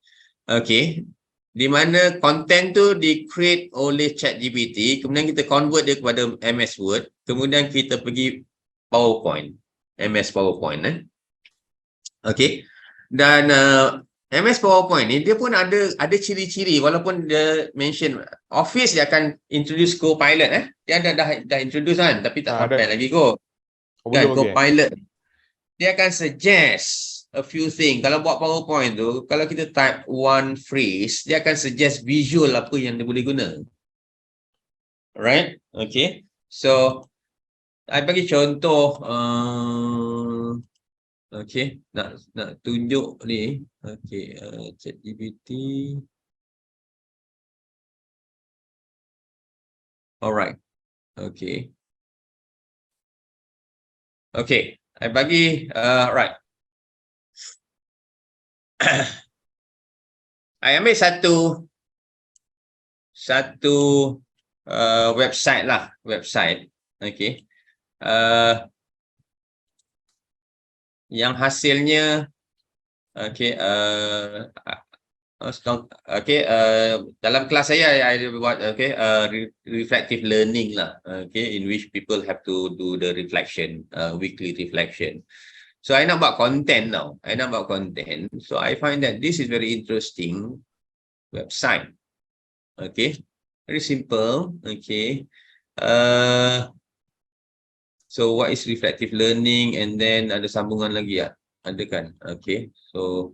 S2: Okay. Di mana content tu di-create oleh ChatGPT, kemudian kita convert dia kepada MS Word, kemudian kita pergi PowerPoint, MS PowerPoint. Okay, dan MS PowerPoint ni dia pun ada ciri-ciri, walaupun dia mention Office dia akan introduce Copilot. Dia dah introduce kan, tapi tak sampai lagi kot. Kan, Copilot. Dia akan suggest a few things. Kalau buat PowerPoint tu, kalau kita type one phrase, dia akan suggest visual apa yang dia boleh guna. Alright? Okay. So, I bagi contoh. Okay. Nak tunjuk ni. Okay. ChatGPT. Alright. Okay. Okay, I bagi, right. I ambil satu website lah, okay. Yang hasilnya, okay, okay, dalam kelas saya, I buat, okay, reflective learning lah, okay, in which people have to do the reflection, weekly reflection. So I nak buat content now. So I find that this is very interesting website. Okay, very simple. Okay. So what is reflective learning, and then ada sambungan lagi ya? Ada kan? Okay. So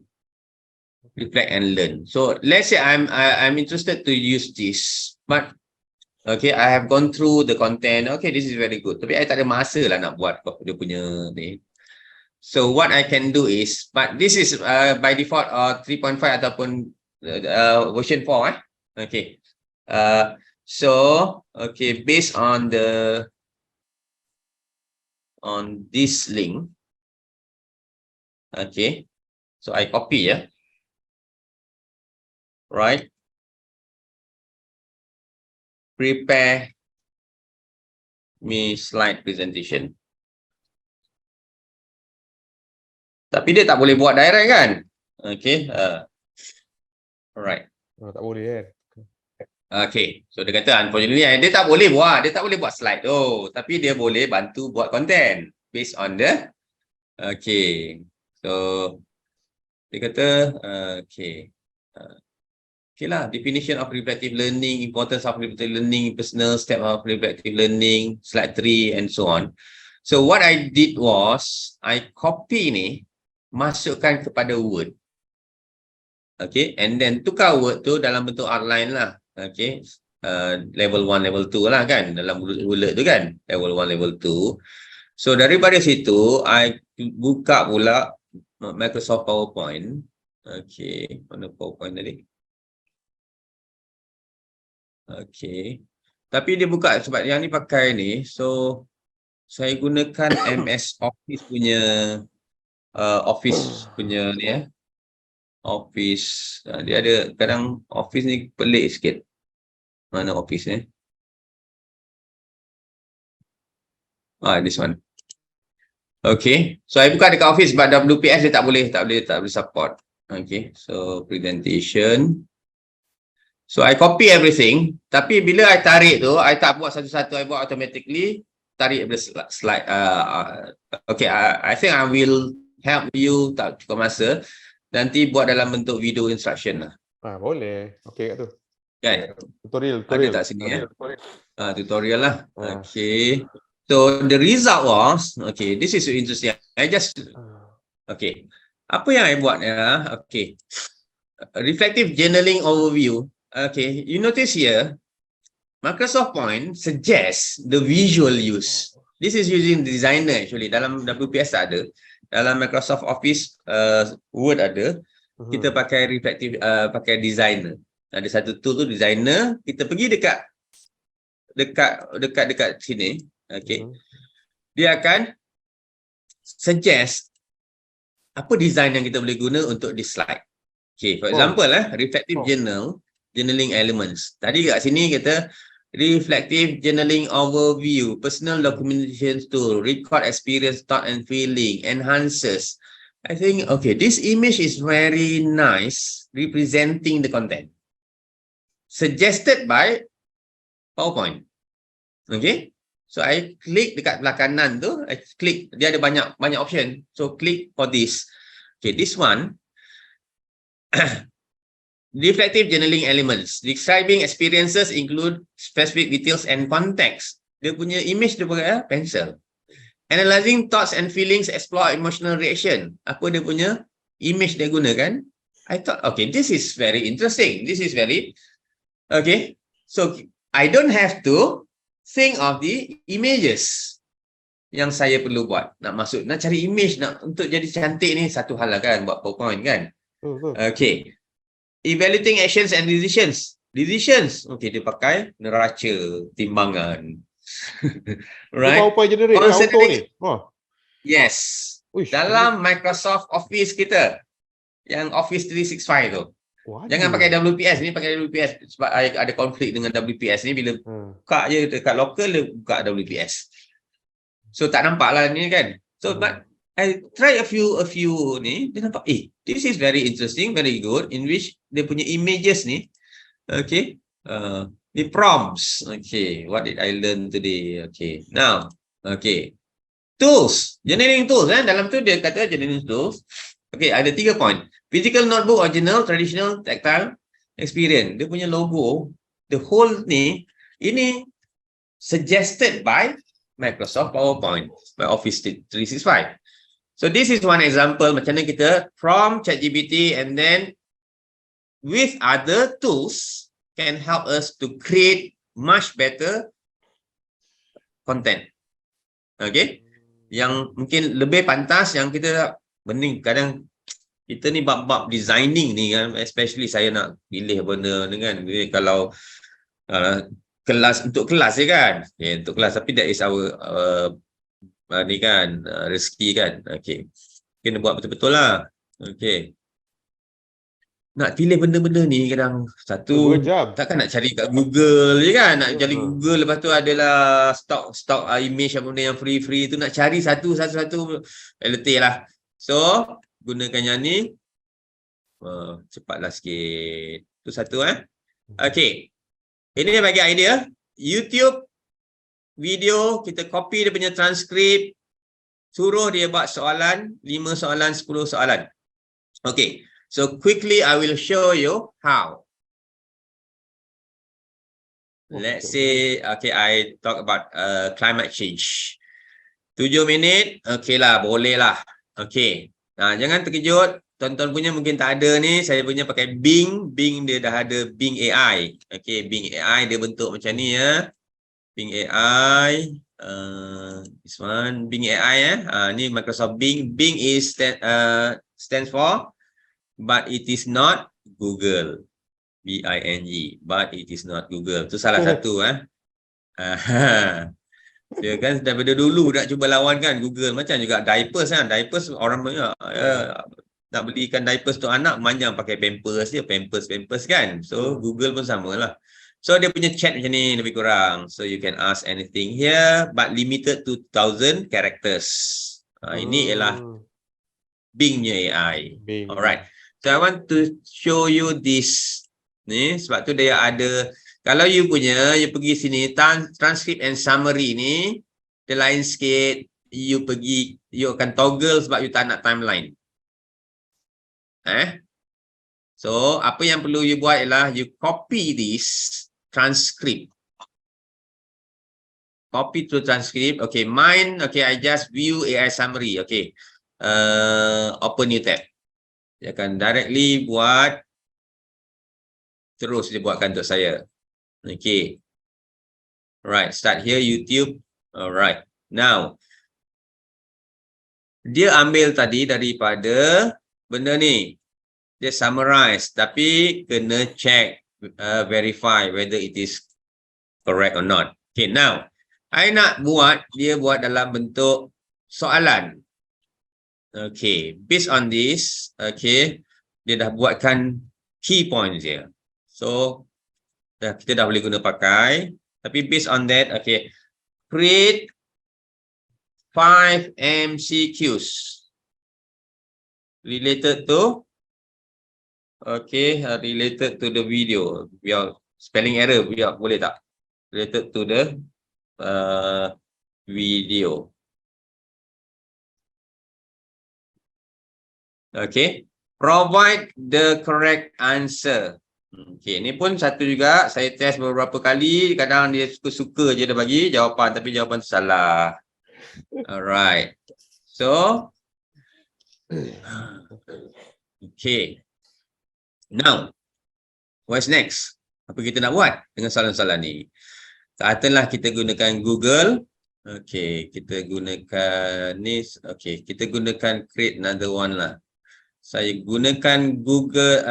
S2: reflect and learn. So let's say I'm interested to use this, but okay, I have gone through the content. Okay, this is very good. Tapi I tak ada masa lah nak buat dia punya ni. So what I can do is, but this is by default 3.5 ataupun version 4. Okay. So okay, based on this link. Okay. So I copy ya. Right. Prepare me slide presentation. Tapi dia tak boleh buat direct kan? Okay. Alright.
S1: Tak boleh kan?
S2: Okay. So dia kata unfortunately dia tak boleh buat slide tu. Tapi dia boleh bantu buat content based on the okay. So dia kata okay. Okay lah, definition of reflective learning, importance of reflective learning, personal step of reflective learning, slide 3 and so on. So what I did was, I copy ni, masukkan kepada Word. Okay, and then tukar Word tu dalam bentuk outline lah. Okay, level 1, level 2 lah kan, dalam bullet tu kan, level 1, level 2. So daripada situ, I buka pula Microsoft PowerPoint. Okay, mana PowerPoint tadi? Okay. Tapi dia buka sebab yang ni pakai ni. So saya gunakan MS Office punya Office punya ni ya. Office. Dia ada kadang Office ni pelik sikit. Mana Office ni? This one. Okay. So I buka dekat Office but WPS dia tak boleh support. Okay. So presentation. So I copy everything, tapi bila I tarik tu, I tak buat satu-satu, I buat automatically, tarik slide. Okay, I think I will help you, tak cukup masa, nanti buat dalam bentuk video instruction lah.
S1: Boleh. Okay kat tu.
S2: Kan?
S1: Tutorial.
S2: Ada tak sini ya? Tutorial lah. Okay. So the result was, okay, this is interesting. Okay. Apa yang I buat ya? Okay. Reflective journaling overview. Okay, you notice here, Microsoft Point suggests the visual use. This is using designer actually. Dalam WPS tak ada. Dalam Microsoft Office Word ada. Kita pakai reflective, pakai designer. Ada satu tool tu designer. Kita pergi dekat sini. Okay. Dia akan suggest apa design yang kita boleh guna untuk this slide. Okay, for example reflective journaling elements. Tadi kat sini kita reflective journaling overview, personal documentation tool, record experience, thought and feeling, enhances. I think, okay, this image is very nice representing the content. Suggested by PowerPoint. Okay. So I klik dekat belah kanan tu, I klik, dia ada banyak option. So click for this. Okay, this one. Reflective journaling elements. Describing experiences include specific details and context. Dia punya image dia pakai pencil. Analyzing thoughts and feelings, explore emotional reaction. Apa dia punya image dia gunakan? I thought, okay, this is very interesting. This is very, okay. So, I don't have to think of the images yang saya perlu buat. Nak cari image untuk jadi cantik ni satu hal lah kan, buat PowerPoint kan. Okay. Evaluating actions and decisions. Okay, dia pakai neraca, timbangan. Right?
S1: PowerPoint generate auto ni.
S2: Yes.
S1: Uish,
S2: Dalam Microsoft Office kita, yang Office 365 tu. Jangan pakai WPS ni, pakai WPS sebab ada konflik dengan WPS ni. Bila buka je dekat local, dia buka WPS. So tak nampak lah ni kan. So but I try a few ni, dia nampak this is very interesting, very good, in which dia punya images ni, okay, the prompts, okay, what did I learn today, okay, now, okay, tools, generating tools, dalam tu dia kata generating tools, okay, ada 3 point, physical notebook, original, traditional, tactile, experience, dia punya logo, the whole ni, ini suggested by Microsoft PowerPoint, by Office 365. So this is one example macam mana kita from ChatGPT and then with other tools can help us to create much better content. Okay? Yang mungkin lebih pantas yang kita bening kadang kita ni bab-bab designing ni kan, especially saya nak pilih benda ni kan, kalau kelas untuk kelas je kan. Okay, untuk kelas, tapi that is our ni kan rezeki kan. Okay, kena buat betul-betul lah. Okay, nak pilih benda-benda ni kadang satu takkan nak cari kat Google je kan, nak cari Google, lepas tu adalah stok image benda yang free tu, nak cari satu letih lah. So gunakan yang ni, cepatlah sikit tu satu. Okay, ini bagi idea YouTube video, kita copy dia punya transkrip, suruh dia buat soalan, 5 soalan, 10 soalan. Okay, so quickly I will show you how. Let's say, okay, I talk about climate change. 7 minit, okay lah, boleh lah. Okay, jangan terkejut, tonton punya mungkin tak ada ni, saya punya pakai Bing dia dah ada Bing AI. Okay, Bing AI dia bentuk macam ni ya. Bing AI, this one Bing AI ni Microsoft Bing. Bing is stands for but it is not Google. BING, but it is not Google. Tu salah satu dia kan daripada dulu nak cuba lawan kan Google, macam juga diapers kan. Diapers orang nak belikan diapers tu anak manjang pakai pampers dia, pampers kan. So Google pun samalah. So dia punya chat macam ni lebih kurang. So you can ask anything here but limited to 1,000 characters. Ini ialah Bing-nya AI. Alright. So I want to show you this. Ni sebab tu dia ada, kalau you punya, you pergi sini transcript and summary ni, dia lain sikit. You pergi, you akan toggle sebab you tak nak timeline. So apa yang perlu you buat ialah you copy this transcript. Copy to transcript. Okay, mine, okay, I just view AI summary. Okay, open new tab. Dia akan directly buat, terus dia buatkan untuk saya. Okay, right, start here YouTube. Alright, now dia ambil tadi daripada benda ni, dia summarize, tapi kena check, verify whether it is correct or not. Okay, now I nak buat, dia buat dalam bentuk soalan. Okay, based on this, okay, dia dah buatkan key points dia. So kita dah boleh guna pakai, tapi based on that, okay, create 5 MCQs related to, okay, related to the video. Biar spelling error, biar boleh tak? Related to the video. Okay, provide the correct answer. Okay, ni pun satu juga, saya test beberapa kali, kadang dia suka-suka je dia bagi jawapan, tapi jawapan tu salah. Alright, so okay, now what's next? Apa kita nak buat dengan soalan-soalan ni? Katakanlah kita gunakan Google. Okay, kita gunakan ni. Okay, kita gunakan create another one lah. Saya gunakan Google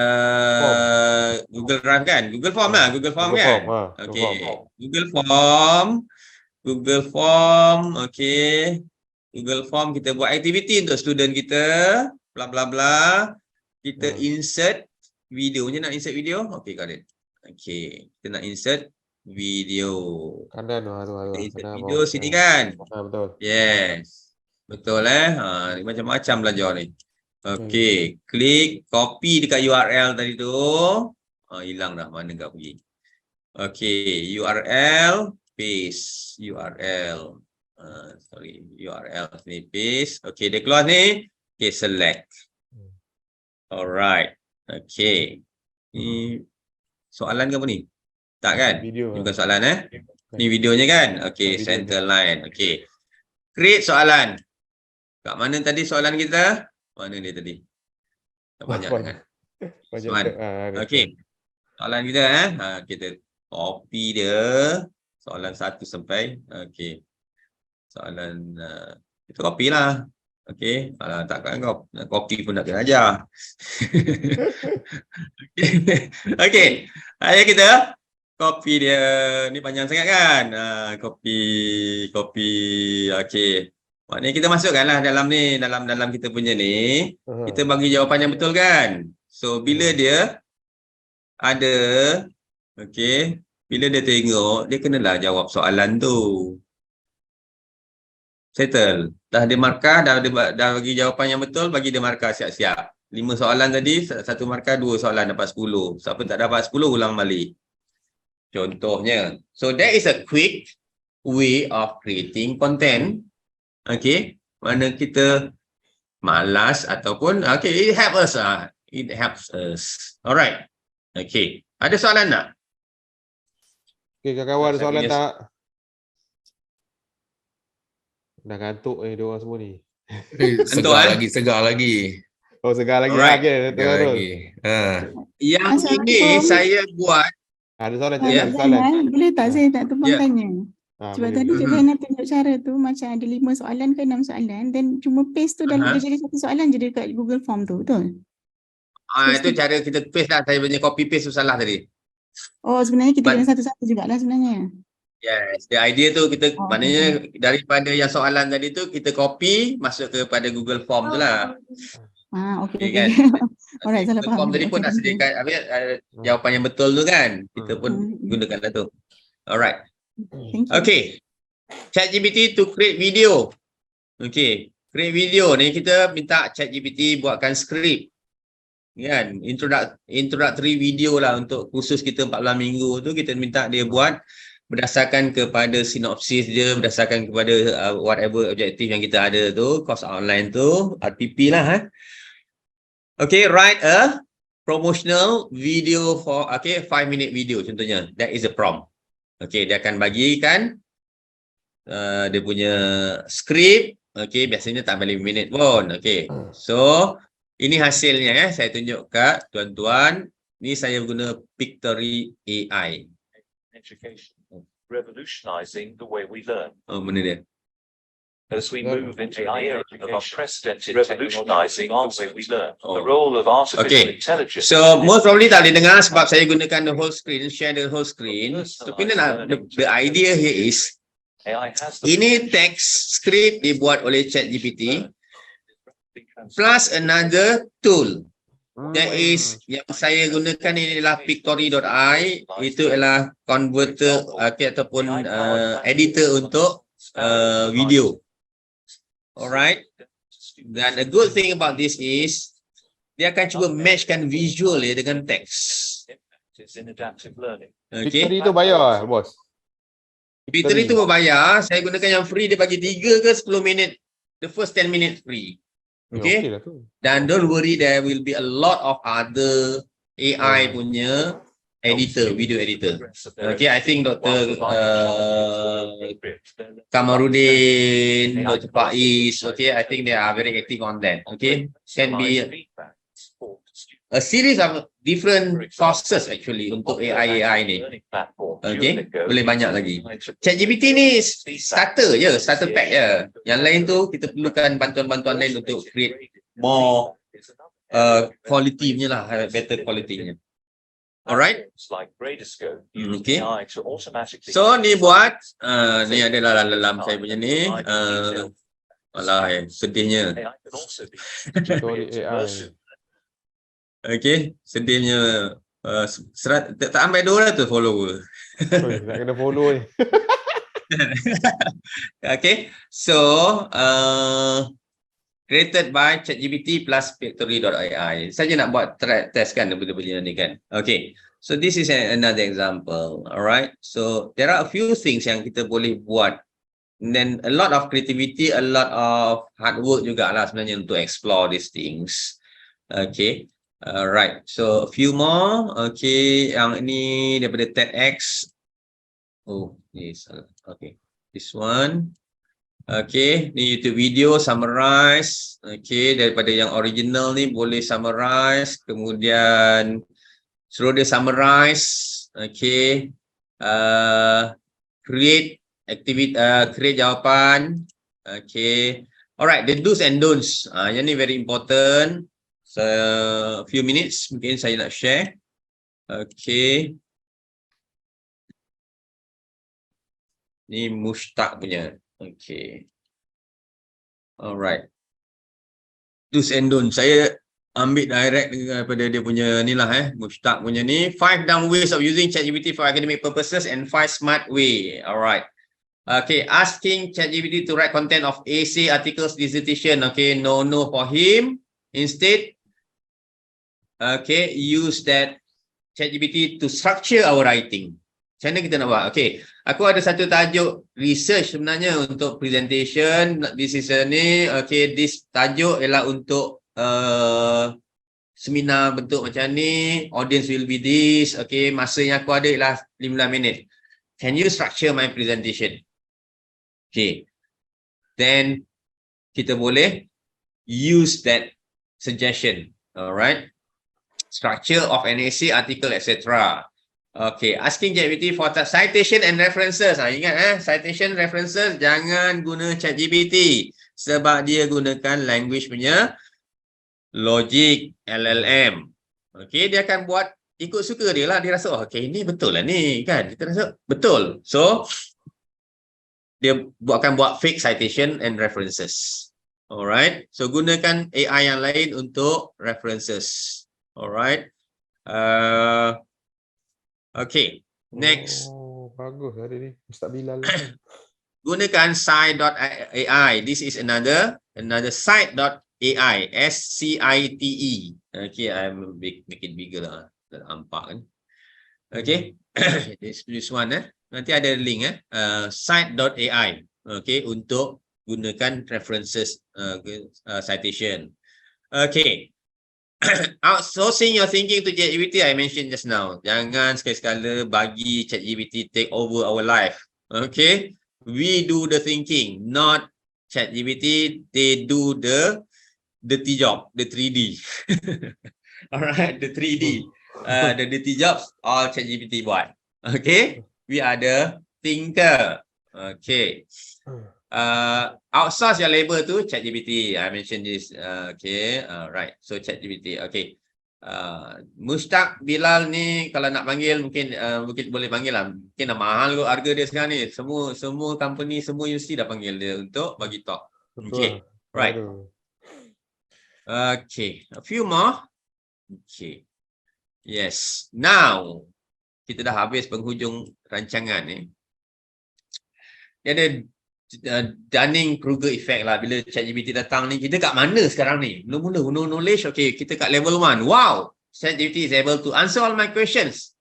S2: Google Drive kan? Google Form lah, Google Form kan? Okay, Google Form, okay. Google Form, kita buat aktiviti untuk student kita, bla bla bla. Kita insert videonya, nak insert video? Okay, got it. Okay, kita nak insert video.
S1: Kanan tu.
S2: Insert video sini kan?
S1: Betul.
S2: Yes. Betul ni macam-macam belajar ni. Okay, klik copy dekat URL tadi tu. Hilang dah, mana kat pergi. Okay, URL, paste URL. URL ni paste. Okay, dia keluar ni. Okay, select. Alright. Okay. Ni soalan ke apa ni? Tak kan?
S1: Video.
S2: Ini bukan soalan Ni videonya kan? Okay, center line. Okay. Create soalan. Kat mana tadi soalan kita? Mana dia tadi? Tak banyak kan? Okay. Soalan kita kita copy dia. Soalan 1 sampai. Okay. Soalan kita copy lah. Okay. Takkan kau copy pun nak kena ajar. Okay. Ayo kita copy dia. Ni panjang sangat kan? Copy. Okay. Maknanya kita masukkanlah dalam ni, dalam kita punya ni, kita bagi jawapan yang betul kan? So bila dia ada, okay, bila dia tengok, dia kenalah jawab soalan tu. Settle. Dah dia markah, dah bagi jawapan yang betul, bagi dia markah siap-siap. 5 soalan tadi, 1 markah, 2 soalan dapat 10. Siapa tak dapat 10, ulang balik. Contohnya. So that is a quick way of creating content. Okay, mana kita malas ataupun okay, it helps us. Alright. Okay, ada soalan tak?
S1: Okay, kawan-kawan ada soalan tak? Dah ngantuk dia orang semua ni.
S3: Segar lagi.
S1: Oh, segar lagi.
S2: Alright.
S1: Okay,
S3: Segar lagi.
S2: Yang ini saya buat.
S1: Ada soalan
S2: Ya.
S1: soalan.
S4: Boleh tak saya tak tumpang tanya? Sebab
S1: boleh.
S4: tadi Cik Zainal tunjuk cara tu macam ada 5 soalan ke 6 soalan dan cuma paste tu dalam dia jadi 1 soalan je dekat Google Form tu, betul?
S2: Itu cara kita paste lah. Saya punya copy paste tu salah tadi.
S4: Oh, sebenarnya kita kena satu-satu jugalah sebenarnya.
S2: Yes, the idea tu kita maknanya daripada yang soalan tadi tu kita copy masuk kepada Google Form tu lah.
S4: Okay.
S2: Kan?
S4: Alright, salah
S2: Google
S4: faham.
S2: Form tadi pun dah sediakan jawapan yang betul tu kan. Kita pun gunakanlah tu. Alright.
S4: Thank you.
S2: Okay. ChatGPT to create video. Okay. Create video ni kita minta ChatGPT buatkan skrip. Kan? Introductory video lah untuk kursus kita 14 minggu tu kita minta dia buat berdasarkan kepada sinopsis dia, berdasarkan kepada whatever objektif yang kita ada tu, course online tu, RTP lah. Okay, write a promotional video for 5-minute video contohnya. That is a prompt. Okay, dia akan bagikan dia punya skrip. Okay, biasanya tak balik minit pun. Okay, so ini hasilnya saya tunjuk kat tuan-tuan. Ni saya guna Pictory AI.
S5: Education, revolutionizing the way we learn.
S2: Mana dia?
S5: As we move into an era of unprecedented revolutionizing the way we learn, the role of artificial intelligence.
S2: So most probably tak boleh dengar sebab saya gunakan the whole screen, share the whole screen. Tapi the idea here is
S5: AI has
S2: ini text script dibuat oleh ChatGPT plus another tool. That is yang saya gunakan ini adalah Pictory.ai. Itu adalah converter ataupun editor untuk video. Alright. Dan the good thing about this is dia akan cuba matchkan visual dia dengan teks. Okay.
S1: Pictory tu bayar bos.
S2: Pictory tu berbayar. Saya gunakan yang free, dia bagi 3 ke 10 minit. The first 10 minutes free. Okay.
S1: Lah tu.
S2: Dan don't worry, there will be a lot of other AI punya editor, video editor. Okay, I think Dr. Kamarudin, Dr. Faiz, okay, I think they are very active on that. Okay, can be a series of different courses actually untuk AI ni. Okay, boleh banyak lagi. ChatGPT ni starter pack je. Yang lain tu kita perlukan bantuan-bantuan lain untuk create more quality punya lah, better quality nya. Alright. Okay. So ni buat ni adalah dalam saya punya ni Alah, sedihnya.
S5: AI can also be
S1: Tutorial
S5: to
S1: AI.
S5: nurses.
S2: Okay, sedihnya. Tak sampai 200 follower.
S1: Oi, nak kena follow ni.
S2: Okay, so created by ChatGPT plus factory.ai. Saja nak buat test kan benda-benda ni kan. Okay, so this is another example. Alright, so there are a few things yang kita boleh buat. And then a lot of creativity, a lot of hard work jugalah sebenarnya untuk explore these things. Okay, right. So a few more. Okay, yang ini daripada TEDx. Oh, yes. Okay, this one. Okay, ni YouTube video summarize. Okay, daripada yang original ni boleh summarize. Kemudian suruh dia summarize. Okay, create activity, create jawapan. Okay, alright. The do's and don'ts. Yang ni very important. So, a few minutes mungkin saya nak share. Okay. Ni Mushtaq punya. Okay. Alright. Do's and don'ts. Saya ambil direct daripada dia punya ni lah Mushtaq punya ni. 5 dumb ways of using ChatGPT for academic purposes and 5 smart way. Alright. Okay, asking ChatGPT to write content of essay, articles, dissertation. Okay, no for him. Instead, okay, use that ChatGPT to structure our writing. Macam mana kita nak buat? Okay, aku ada satu tajuk research sebenarnya untuk presentation. This is ni, okay, this tajuk ialah untuk seminar bentuk macam ni. Audience will be this. Okay, masa yang aku ada ialah 15 minit. Can you structure my presentation? Okay, then kita boleh use that suggestion. Alright, structure of an essay, article, etc. Okay, asking ChatGPT for citation and references. Ingat citation references jangan guna ChatGPT sebab dia gunakan language punya logic LLM. Okay, dia akan buat ikut suka dia lah. Dia rasa, okay, ini betul lah ni kan. Kita rasa betul. So, dia akan buat fake citation and references. Alright, so gunakan AI yang lain untuk references. Alright. Okay, next.
S1: Oh, bagus hari ni. Ustaz Bilal.
S2: Gunakan site.ai. This is another site.ai. SCITE. Okay, I'm make it bigger lah. Tak nampak kan. Okay. this one nanti ada link site.ai. Okay, untuk gunakan references citation. Okay. Outsourcing your thinking to ChatGPT, I mentioned just now. Jangan sekali-sekala bagi ChatGPT take over our life. Okay, we do the thinking, not ChatGPT. They do the dirty job, the 3D. Alright, the 3D, the dirty jobs all ChatGPT buat. Okay, we are the thinker. Okay. Outsource your labor to ChatGPT. I mentioned this. Okay, right. So ChatGPT. Okay. Mushtaq Bilal ni kalau nak panggil mungkin boleh panggil lah. Mungkin dah mahal kot harga dia sekarang ni. Semua company, semua universiti dah panggil dia untuk bagi talk. Okay. Right. Okay. A few more. Okay. Yes. Now kita dah habis penghujung rancangan ni. Dia ada Dunning-Kruger effect lah. Bila ChatGPT datang ni, kita kat mana sekarang ni? Mula-mula no knowledge. Okay, kita kat level 1. Wow, ChatGPT is able to answer all my questions.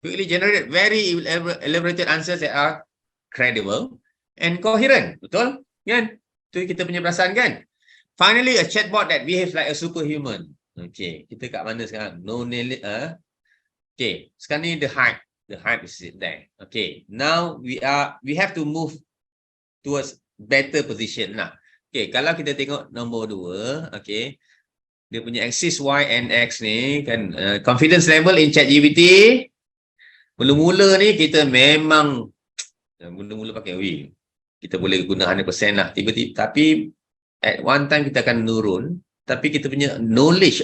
S2: Quickly generate very elaborated answers that are credible and coherent. Betul? Kan? Itu kita punya perasaan kan? Finally, a chatbot that behaves like a superhuman. Okay, kita kat mana sekarang? No knowledge. Okay, sekarang ni the hype. The hype is there. Okay, now we have to move towards better position lah. Okay, kalau kita tengok nombor 2, okay, dia punya axis Y and X ni kan, confidence level in ChatGPT. Mula-mula ni kita memang mula-mula pakai kita boleh guna 100% lah. Tiba-tiba, tapi at one time kita akan menurun, tapi kita punya knowledge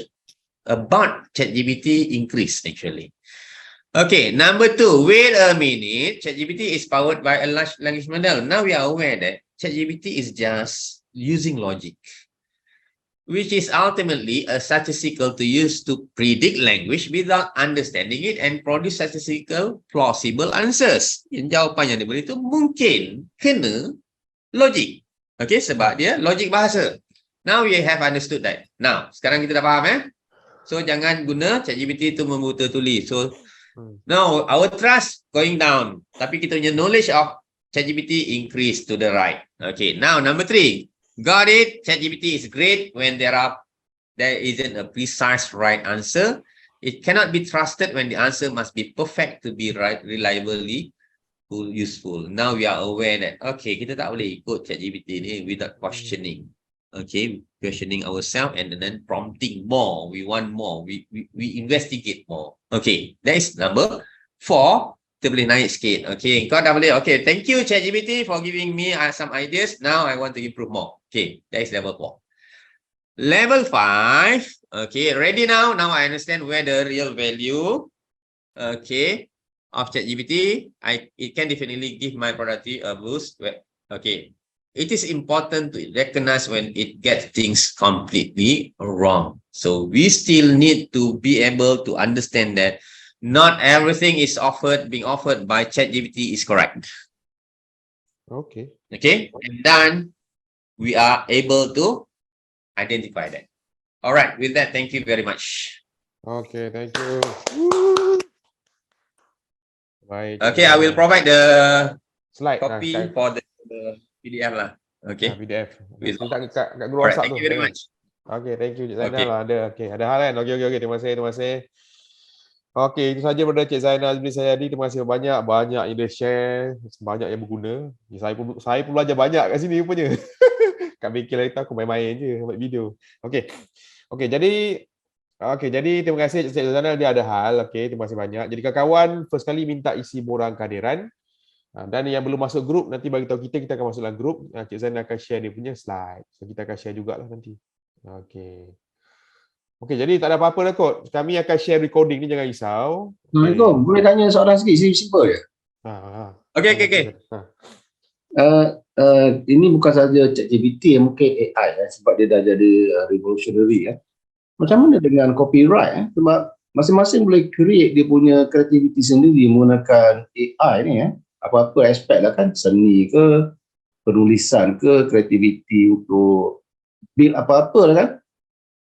S2: about ChatGPT increase actually. Okay, number 2, wait a minute. ChatGPT is powered by a large language model. Now we are aware that ChatGPT is just using logic, which is ultimately a statistical to use to predict language without understanding it and produce statistical plausible answers. Yang jawapan yang diberi itu mungkin kena logik. Okay, sebab dia logik bahasa. Now we have understood that. Now, sekarang kita dah faham So, jangan guna ChatGPT itu membuta tuli. So, now our trust going down. Tapi kita punya knowledge of ChatGPT increase to the right. Okay, now number 3. Got it. ChatGPT is great when there isn't a precise right answer. It cannot be trusted when the answer must be perfect to be right, reliably useful. Now we are aware that okay, kita tak boleh ikut ChatGPT ni without questioning. Okay, questioning ourselves and then prompting more. We want more. We investigate more. Okay, that is number 4. Kita boleh naik sikit. Okay, kau dah boleh. Okay, thank you ChatGPT for giving me some ideas. Now I want to improve more. Okay, that is level 4. Level 5. Okay, ready now? Now I understand where the real value, okay, of ChatGPT. It can definitely give my productivity a boost. Okay, it is important to recognize when it gets things completely wrong. So we still need to be able to understand that not everything is being offered by ChatGPT is correct.
S1: Okay.
S2: Okay, and then we are able to identify that. All right, with that, thank you very much.
S1: Okay, thank you. Baik.
S2: Okay, I will provide the
S1: slide
S2: copy for the PDF lah. Okay.
S1: PDF.
S2: With-
S1: Letak kat group
S2: Alright,
S1: WhatsApp
S2: thank
S1: tu.
S2: you very much.
S1: Okay, thank you Cik Zainal.
S2: Okay.
S1: Ada hal kan? Okay. Terima kasih. Okay, itu saja daripada Cik Zainal bin Sayadi. Terima kasih banyak yang dia share, banyak yang berguna. Saya pun belajar banyak kat sini rupanya. Kat bengkel hari tu aku main-main je, buat video. Okay, jadi terima kasih Cik Zainal, dia ada hal. Okay, terima kasih banyak. Jadi kawan-kawan, first kali minta isi borang kehadiran. Dan yang belum masuk grup, nanti bagi tahu kita akan masuk dalam grup. Cik Zainal akan share dia punya slide. So kita akan share jugalah nanti. Okay, jadi tak ada apa-apa dah kot. Kami akan share recording ni, jangan risau.
S6: Assalamualaikum. Boleh tanya soalan sikit, simple je.
S2: Okay.
S6: Ini bukan saja ChatGPT, mungkin AI sebab dia dah jadi revolutionary Macam mana dengan copyright sebab masing-masing boleh create dia punya creativity sendiri menggunakan AI ni apa-apa aspek lah kan, seni ke, penulisan ke, creativity untuk build apa-apa lah kan.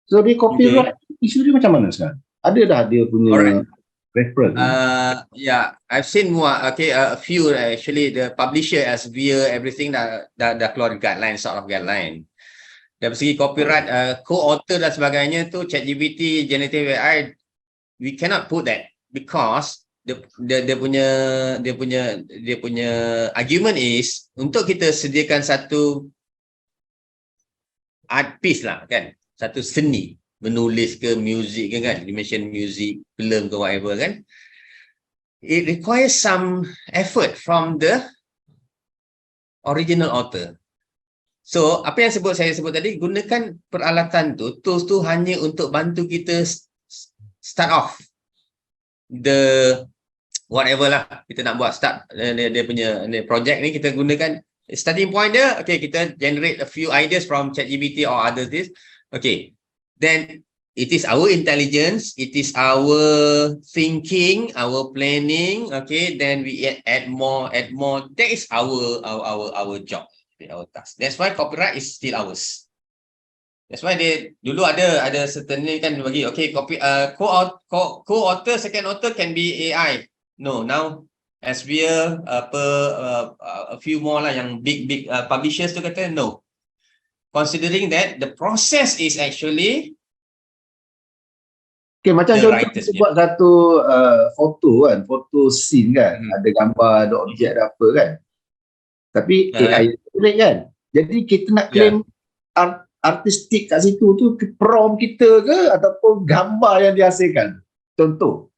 S6: So dia copyright isu dia macam mana sekarang? Ada dah dia punya reference?
S2: Yeah, I've seen more. Okay, a few actually. The publisher as via everything dah keluar guideline, sort of guideline. Dari segi copyright, co-author dan sebagainya tu ChatGPT, generative AI, we cannot put that because dia punya argument is untuk kita sediakan satu art piece lah kan, satu seni, menulis ke muzik ke kan, you mention music, film ke whatever kan, it requires some effort from the original author. So apa yang saya sebut tadi, gunakan peralatan tu, tools tu hanya untuk bantu kita start off the whatever lah kita nak buat, start dia punya project ni. Kita gunakan starting point dia. Okay, kita generate a few ideas from ChatGPT or other this. Okay, then it is our intelligence, it is our thinking, our planning. Okay, then we add more. That is our job, our task. That's why copyright is still ours. That's why dulu ada certain ni kan bagi co-author, second author can be AI. No, now as we a few more lah yang big publishers tu kata no. Considering that the process is actually
S6: macam contoh kita buat satu foto kan, foto scene kan, ada gambar, ada objek, ada apa kan. Tapi AI boleh kan. Jadi kita nak claim artistik kat situ tu prompt kita ke ataupun gambar yang dihasilkan. Contoh.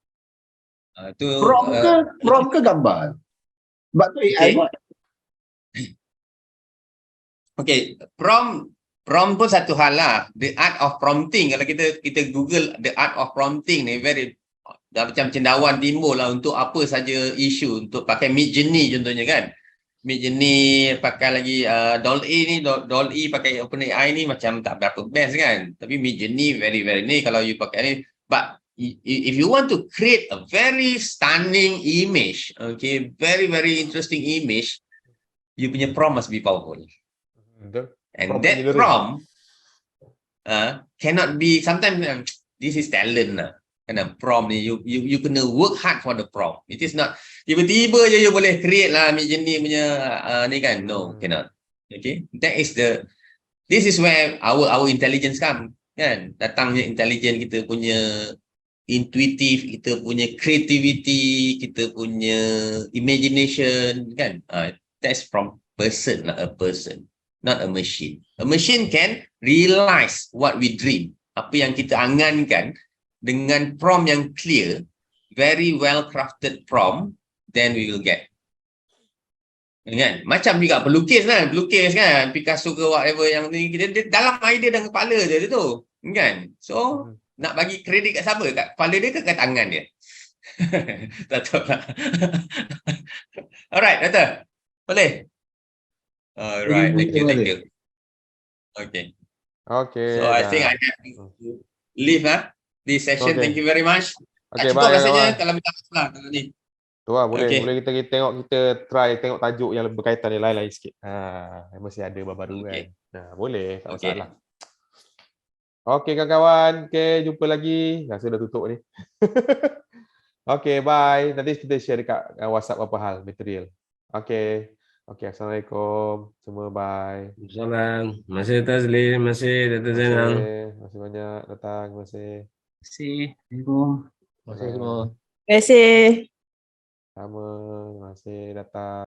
S6: Prompt ke gambar. Sebab tu AI buat.
S2: Okay, prompt pun satu hal lah. The art of prompting, kalau kita Google the art of prompting ni, dah macam cendawan timbul lah untuk apa saja isu, untuk pakai Midjourney contohnya kan. Midjourney pakai lagi Doll-E ni, Doll-E pakai OpenAI ni macam tak berapa best kan. Tapi Midjourney very ni kalau you pakai ni. But if you want to create a very stunning image, okay, very interesting image, you punya prompt must be powerful. And
S1: Prompt
S2: that
S1: engineering.
S2: prompt cannot be, sometimes this is talent lah. Kena prompt ni, you kena work hard for the prompt. It is not tiba-tiba je you boleh create lah Midjourney punya ni kan. No, cannot. Okay, this is where our intelligence come kan. Datangnya intelligence, kita punya intuitive, kita punya creativity, kita punya imagination kan. That's from person, not a person, not a machine. A machine can realize what we dream, apa yang kita angankan, dengan prompt yang clear, very well crafted prompt, then we will get. Kan? Macam juga pelukis kan, Picasso ke whatever yang ni, dia dalam idea dalam kepala dia tu, kan? So nak bagi kredit kat siapa? Kat kepala dia ke kat tangan dia? Tak tahu lah. Alright, Doctor. Boleh? Alright, thank you. Okay. So I think I have to leave this session.
S1: Okay.
S2: Thank you very much.
S1: Okay,
S2: Cukup
S1: bye
S2: rasanya
S1: kawan.
S2: kalau minta maaf kalau ni.
S1: Tu lah, boleh
S2: Okay.
S1: boleh kita tengok, kita try tengok tajuk yang berkaitan yang lain-lain sikit. Mesti ada baru-baru
S2: Okay.
S1: kan. Boleh, tak
S2: Okay.
S1: masalah. Okey kawan-kawan, jumpa lagi. Rasa dah tutup ni. Okey, bye. Nanti kita share dekat WhatsApp apa hal material. Okey. Assalamualaikum. Semua bye.
S7: Salam. Terima kasih Tazli, terima kasih Dr. Zainal.
S1: Terima kasih banyak datang. Terima kasih.
S7: Assalamualaikum.
S3: Terima kasih semua.
S8: Terima kasih.
S1: Sama. Terima kasih datang.